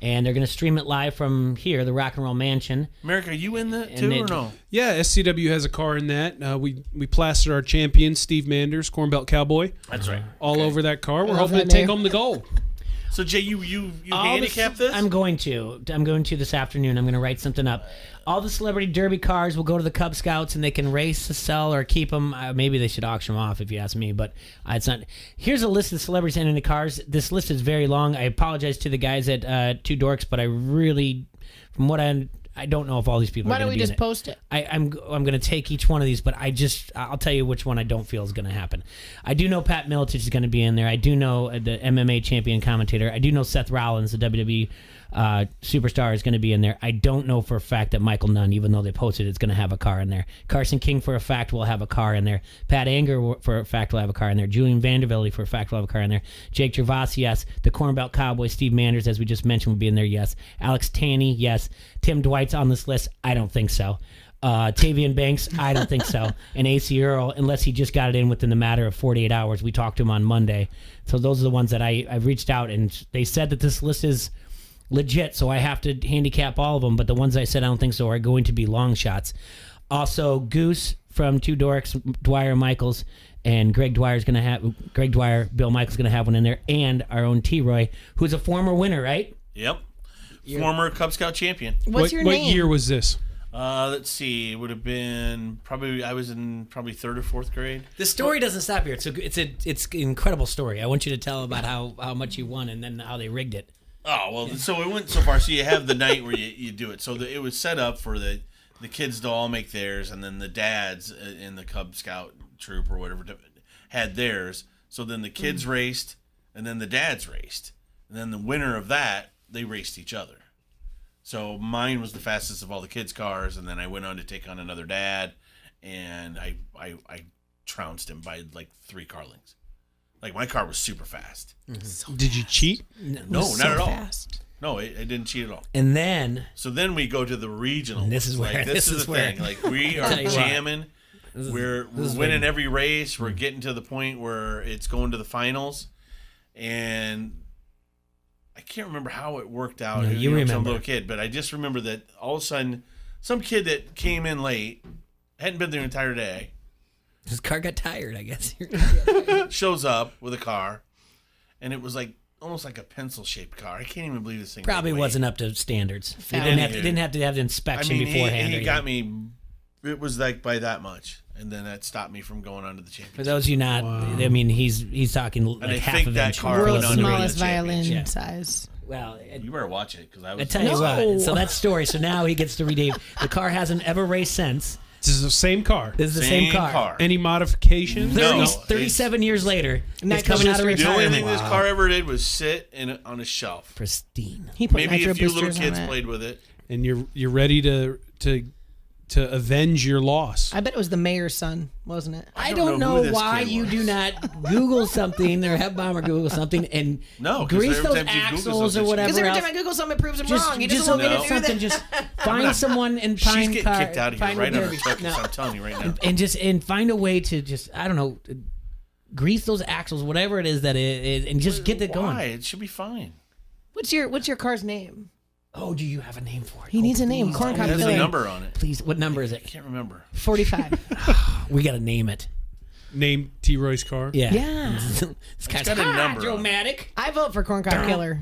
And they're going to stream it live from here, the Rock and Roll Mansion. Merrick, are you in that too or no? Yeah, SCW has a car in that. We plastered our champion, Steve Manders, Corn Belt Cowboy. That's right. All over that car. We're love hoping to that take name. home the gold. So, Jay, you handicap this? I'm going to this afternoon. I'm going to write something up. All the Celebrity Derby cars will go to the Cub Scouts, and they can race, sell, or keep them. Maybe they should auction them off, if you ask me. But it's not. Here's a list of celebrities entering the cars. This list is very long. I apologize to the guys at Two Dorks, but I really, from what I don't know if all these people Why are don't going we to be just in it. post it? I'm going to take each one of these, but I'll tell you which one I don't feel is going to happen. I do know Pat Miletich is going to be in there. I do know the MMA champion commentator. I do know Seth Rollins, the WWE superstar, is going to be in there. I don't know for a fact that Michael Nunn, even though they posted, is going to have a car in there. Carson King, for a fact, will have a car in there. Pat Anger, for a fact, will have a car in there. Julian Vandervelde, for a fact, will have a car in there. Jake Gervais, yes. The Corn Belt Cowboy, Steve Manders, as we just mentioned, will be in there, yes. Alex Taney, yes. Tim Dwight's on this list. I don't think so. Tavian Banks, I don't think so. And AC Earl, unless he just got it in within the matter of 48 hours. We talked to him on Monday. So those are the ones that I've reached out, and they said that this list is legit, so I have to handicap all of them, but the ones I said I don't think so are going to be long shots. Also, Goose from Two Dorks, Dwyer Michaels, and Bill Michaels going to have one in there, and our own T-Roy, who's a former winner, right? Yep. Former Cub Scout champion. What's your What name? year was this? Let's see. It would have been I was in third or fourth grade. The story doesn't stop here. It's an incredible story. I want you to tell about how much you won and then how they rigged it. Oh, well, so it went so far. So you have the night where you do it. So it was set up for the kids to all make theirs, and then the dads in the Cub Scout troop or whatever had theirs. So then the kids raced, and then the dads raced. And then the winner of that, they raced each other. So mine was the fastest of all the kids' cars, and then I went on to take on another dad, and I trounced him by like 3 car lengths. Like, my car was super fast. Mm-hmm. Did you cheat? No, not at all. Fast. No, I didn't cheat at all. And then... So then we go to the regional. This is where... Like, this is the thing. Like, we are jamming. We're winning every race. We're getting to the point where it's going to the finals. And I can't remember how it worked out. No, you remember. Some little kid. But I just remember that all of a sudden, some kid that came in late, hadn't been there the entire day, his car got tired, I guess. shows up with a car, and it was like almost like a pencil-shaped car. I can't even believe this thing. Probably wasn't up to standards. They didn't have to have the inspection beforehand. He got me. It was like by that much, and then that stopped me from going on to the championship. For those of you not, I mean, he's talking like half of inch. World's smallest violin size. Well, you better watch it because I tell you what. So that story. So now he gets to redeem. The car hasn't ever raced since. This is the same car. This is the same car. Any modifications? 37 years later, it's coming out of The only retirement. thing this car ever did was sit on a shelf. Pristine. He put Maybe nitro a few little boosters on kids it. played with it. And you're ready to avenge your loss. I bet it was the mayor's son, wasn't it? I don't know why you do not Google something or have Bomber Google something and grease those axles or whatever Because every else. time I Google something, it proves him wrong. He just doesn't want me to do something. that. Just find someone and She's find getting kicked out of here right on her focus. No. I'm telling you right now. And find a way to just I don't know grease those axles, whatever it is that it is, and just get it going. Why? It should be fine. What's your car's name? Oh, do you have a name for it? He needs a name. Corn cob There's killer. a number on it. Please, what number is it? I can't remember. 45. We got to name it. Name T. Roy's car? Yeah. It's got a number. Dramatic. I vote for corn cob killer.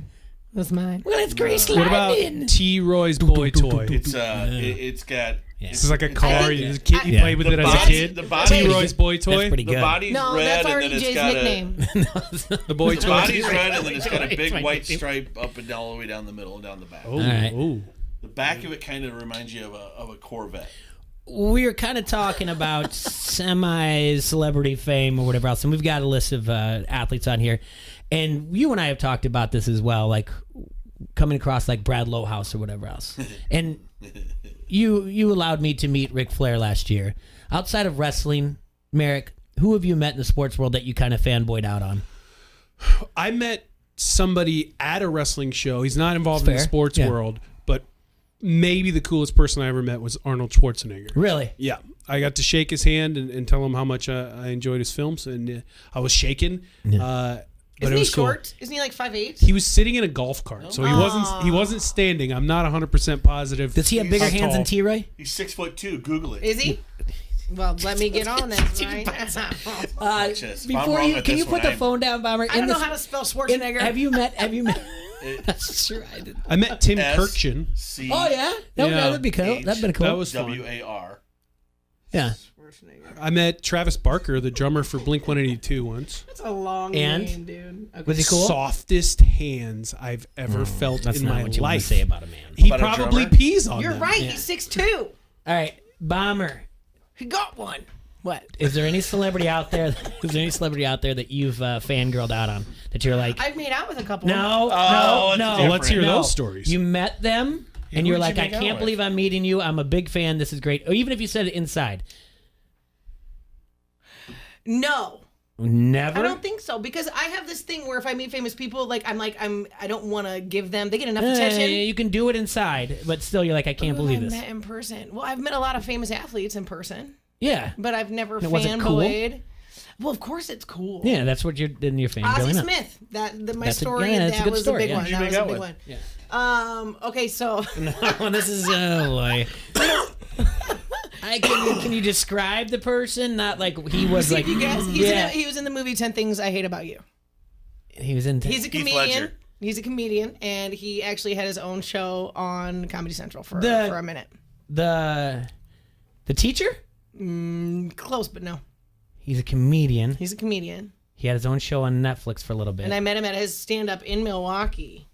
That's mine. Well, it's grease What about lightning. T. Roy's boy toy? It's got. This is like a car. You played with it as a kid. The body, T. Roy's boy toy. That's pretty the good. body's No, red, that's and already then it's Jay's got nickname. The boy The toy. body's red, and then it's got a big white stripe up and down, all the way down the middle and down the back. Oh, right. oh. The back of it kind of reminds you of a Corvette. We were kind of talking about semi-celebrity fame or whatever else, and we've got a list of athletes on here, and you and I have talked about this as well, like coming across like Brad Lohaus or whatever else. And you allowed me to meet Ric Flair last year. Outside of wrestling, Merrick, who have you met in the sports world that you kind of fanboyed out on? I met somebody at a wrestling show. He's not involved in the Fair. sports Yeah. world, but maybe the coolest person I ever met was Arnold Schwarzenegger. Really? Yeah. I got to shake his hand and tell him how much I enjoyed his films, and I was shaken. But Isn't it he was cool. short? Isn't he like 5'8"? He was sitting in a golf cart, so he wasn't standing. I'm not 100% positive. Does he have bigger how hands tall. than T-Ray? He's 6'2". Google it. Is he? Well, let me get on this, right? Watch this. If I'm Before wrong you, with can this you put one, the phone down, Bomber? I don't know how to spell Schwarzenegger. Have you met? That's true. I did. I met Tim S- Kirkchen. C- Oh yeah, that'd be cool. That'd been cool. That was fun. WAR. Yeah. I met Travis Barker, the drummer for Blink-182 once. That's a long And? name, dude. Okay. Was he cool? Softest hands I've ever felt That's in not my what you want life. to say about a man. He About a probably drummer? pees on You're them. right. Yeah. He's 6'2". All right, Bomber. He got one. What? Is there any celebrity out there? Is there any celebrity out there that you've fangirled out on that you're like? I've made out with a couple. No, Oh, no. Well, let's hear no. those stories. You met them, and you're who'd like, you I make out can't with? believe I'm meeting you. I'm a big fan. This is great. Or even if you said it inside. No. Never. I don't think so because I have this thing where if I meet famous people, I don't want to give them. They get enough attention. You can do it inside, but still, you're like, I can't believe I've this. met in person. Well, I've met a lot of famous athletes in person, Yeah. but I've never And was it cool? fanboyed. Well, of course it's cool. Yeah, that's what you're in your fan. Ozzie growing up. Smith. My That's a- story. yeah, that's a that good was story, a big yeah. one. Who'd you That make was a out big with? one. Okay, so No, this is boy. Can you describe the person? Not like he was see like. if you guess. Yeah. He was in the movie 10 Things I Hate About You. He was in. He's a Heath comedian. Ledger. He's a comedian, and he actually had his own show on Comedy Central for a minute. The teacher. Close, but no. He's a comedian. He's a comedian. He had his own show on Netflix for a little bit. And I met him at his stand-up in Milwaukee.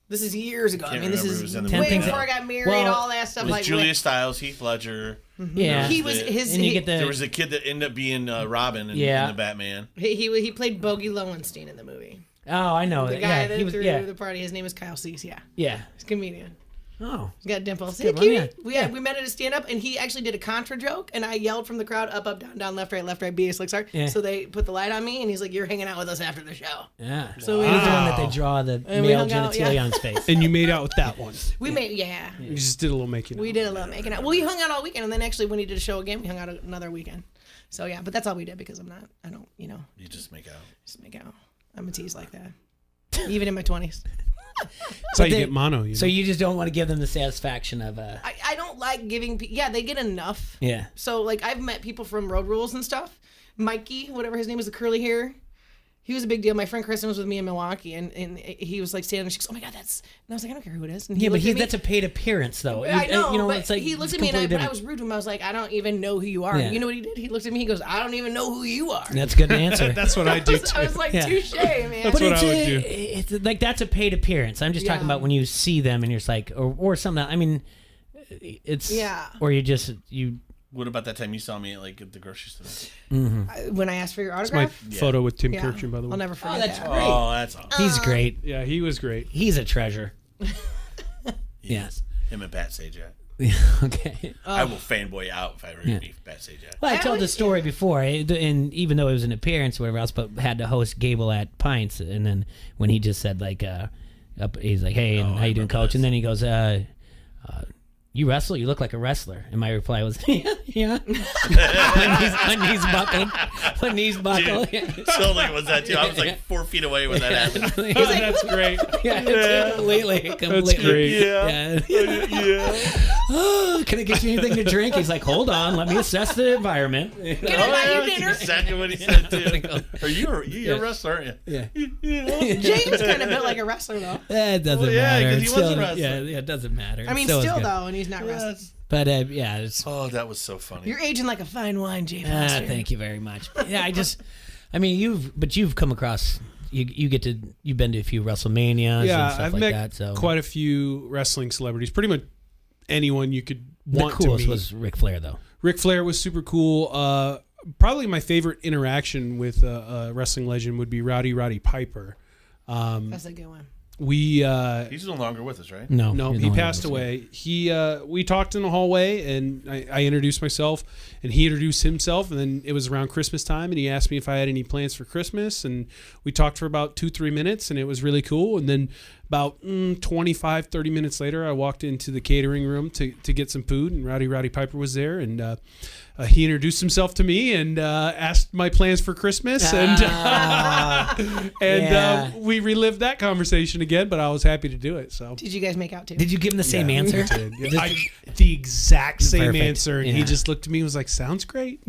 This is years ago. Can't I mean, this remember who is was in the way movie before now. I got married, Well, all that stuff. It was Like Julia Stiles, Heath Ledger. Yeah. he was his. And you he, get the. There was a kid that ended up being Robin in the Batman. he played Bogey Lowenstein in the movie. Oh, I know. The that. guy Yeah, that he was. threw Yeah. the party. His name is Kyle Cease. Yeah, Yeah. he's a comedian. Oh. He's got dimples. Good Hey, one, cutie. yeah. We met at a stand-up, and he actually did a contra joke, and I yelled from the crowd, up, down, down, left, right, B, like sorry. Yeah. So they put the light on me, and he's like, "You're hanging out with us after the show." Yeah. So He's we- the one that they draw the And we male hung out, genitalia yeah. on his face. And you made out with that one. We made, yeah. You just did a little making out. We did a little making out. Well, we hung out all weekend, and then actually when he did a show again, we hung out another weekend. So yeah, but that's all we did because I don't, You just make out. just make out. I'm a tease like that, even in my 20s. That's how you get mono. You know? So you just don't want to give them the satisfaction of I don't like giving. Yeah, they get enough. Yeah. So like I've met people from Road Rules and stuff. Mikey, whatever his name is, the curly hair. He was a big deal. My friend Kristen was with me in Milwaukee, and he was like standing there. She goes, "Oh my God, that's." And I was like, "I don't care who it is." And he Yeah, but looked at me. that's a paid appearance, though. I know, but it's like he looked it's at me, and completely but I different. was rude to him. I was like, "I don't even know who you are." Yeah. You know what he did? He looked at me. He goes, "I don't even know who you are." That's a good answer. That's what I do too. I was like, Yeah. "Touche, man." That's But what it's I would do. It's like that's a paid appearance. I'm just talking Yeah. about when you see them and you're just like, or something. I mean, it's Yeah. or you just What about that time you saw me at the grocery store? When I asked for your It's my autograph? photo with Tim Kirchner, by the way. I'll never forget that's that. great. Oh, that's awesome. He's great. Yeah, he was great. He's a treasure. Yes. Him and Pat Sajak. Okay. I will fanboy out if I ever meet Pat Sajak. Well, I told the story before, and even though it was an appearance or whatever else, but had to host Gable at Pints, and then when he just said he's like, "Hey, and how you doing, Coach?" And then he goes, "You wrestle? You look like a wrestler." And my reply was, "Yeah." my knees buckled. Dude, totally was that too. I was like 4 feet away when that happened. Oh, that's great. Yeah, completely. That's great. Oh, can I get you anything to drink? He's like, "Hold on, let me assess the environment." Can I buy you dinner? Exactly what he said too. You're a wrestler, aren't you? Yeah. James kind of built like a wrestler, though. It doesn't Well, yeah, matter. 'cause he It's was a still- wrestler. Yeah, it doesn't matter. I mean, It's still, good. though, and he's not wrestling. But it's. Oh, that was so funny. You're aging like a fine wine, Jay Foster. Thank you very much. Yeah, you've come across. You've been to a few WrestleManias and stuff I've like met that. So quite a few wrestling celebrities. Pretty much anyone you could the want to coolest meet. was Ric Flair, though. Ric Flair was super cool. Probably my favorite interaction with a wrestling legend would be Roddy Piper. That's a good one. He's no longer with us, right? No, he passed away. We talked in the hallway, and I introduced myself, and he introduced himself, and then it was around Christmas time, and he asked me if I had any plans for Christmas, and we talked for about 2-3 minutes, and it was really cool. And then about 25-30 minutes later, I walked into the catering room to get some food, and Roddy Piper was there, and he introduced himself to me and asked my plans for Christmas, and we relived that conversation again. But I was happy to do it. So, did you guys make out too? Did you give him the same answer? We did. The exact same Perfect. answer, and Yeah. he just looked at me and was like, "Sounds great.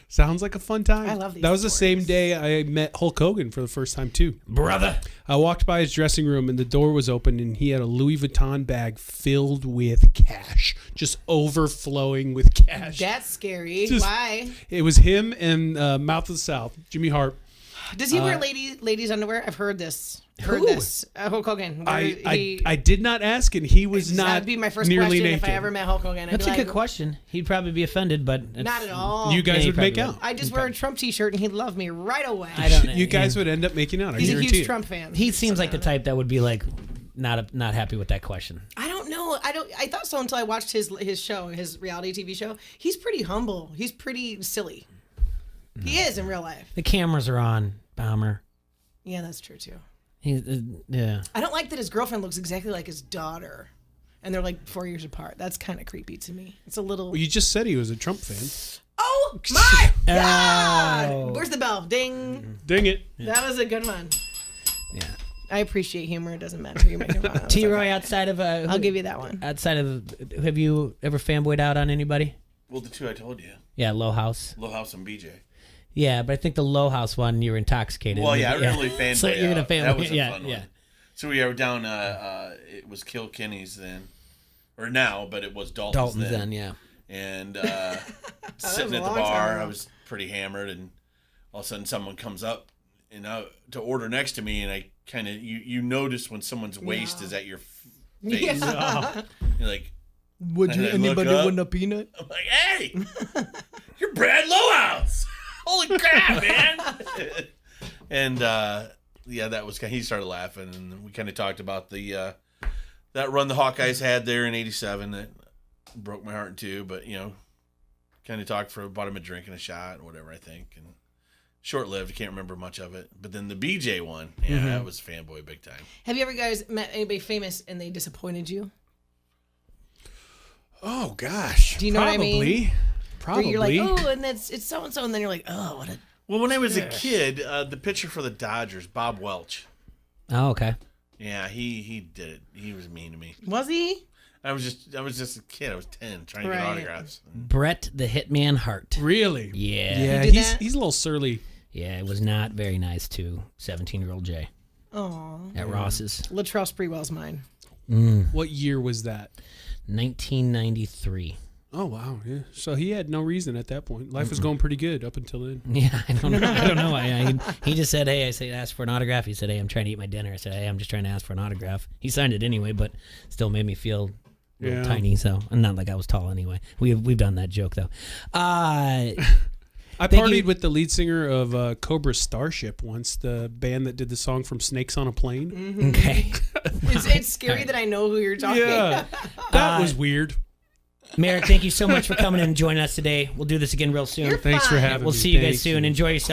Sounds like a fun time." I love these That was the same day I met Hulk Hogan for the first time too. Brother. I walked by his dressing room and the door was open, and he had a Louis Vuitton bag filled with cash, just overflowing with cash. That's scary. Just- Why? It was him and Mouth of the South, Jimmy Hart. Does he wear ladies underwear? I've heard this. Hulk Hogan. I did not ask, and he was not That'd be my first nearly question naked. if I ever met Hulk Hogan. I'd That's be a good like, question. He'd probably be offended, but Not at all. You guys Yeah, he would make probably out. I just wear a Trump T-shirt and he'd love me right away. I don't know. You guys would end up making out. I He's a guarantee huge it. Trump fan. He seems like the type that would be like not happy with that question. I don't know. I thought so until I watched his show, his reality TV show. He's pretty humble. He's pretty silly. He is in real life. The cameras are on, Bomber. Yeah, that's true too. Yeah. I don't like that his girlfriend looks exactly like his daughter, and they're like 4 years apart. That's kind of creepy to me. It's a little. Well, you just said he was a Trump fan. Oh my God! Oh. Where's the bell? Ding! Ding it. That was a good one. Yeah. I appreciate humor. It doesn't matter who you're making fun of. T. Roy, outside of I'll give you that one. Outside of, have you ever fanboyed out on anybody? Well, the two I told you. Yeah, Low House. Low House and BJ. Yeah, but I think the Low House one, you were intoxicated. Well, yeah, I really fanboyed So you're gonna out. fanboy. That was a Yeah, fun yeah. one. So we were down, it was Kilkenny's then, or now, but it was Dalton's then. Yeah. And was sitting a at the long time bar, ago. I was pretty hammered, and all of a sudden someone comes up and to order next to me, and I kind of, you notice when someone's waist is at your face. Yeah. You're like, Would and you I anybody look up, want a peanut? I'm like, hey, you're Brad Lowhouse. Holy crap, man. And yeah, that was he started laughing, and we kind of talked about the that run the Hawkeyes had there in '87 that broke my heart in two, but kind of talked for about him a drink and a shot or whatever, I think, and short-lived. I can't remember much of it, but then the BJ one, that was fanboy big time. Have you ever guys met anybody famous and they disappointed you? Oh gosh. Do you know what I mean? Probably. Where you're like, oh, and it's so and so, and then you're like, oh, what a. Well, when I was a kid, the pitcher for the Dodgers, Bob Welch. Oh, okay. Yeah, he did it. He was mean to me. Was he? I was just a kid. I was 10, trying to get autographs. Brett the Hitman Hart. Really? Yeah. Yeah, He did that? he's a little surly. Yeah, it was not very nice to 17-year-old Jay Oh. at Ross's. Latrell Sprewell's mine. What year was that? 1993. Oh wow, yeah. So he had no reason at that point. Life was going pretty good up until then. Yeah, I don't know. He just said, hey, I said, ask for an autograph. He said, hey, I'm trying to eat my dinner. I said, hey, I'm just trying to ask for an autograph. He signed it anyway, but still made me feel Yeah. tiny, so not like I was tall anyway. We've done that joke though. I Thank partied you. with the lead singer of Cobra Starship once, the band that did the song from Snakes on a Plane. Mm-hmm. Okay. It's scary that I know who you're talking Yeah, that was weird. Merrick, thank you so much for coming in and joining us today. We'll do this again real soon. You're Thanks for fine. having We'll me. see you guys Thank soon. you. Enjoy yourself.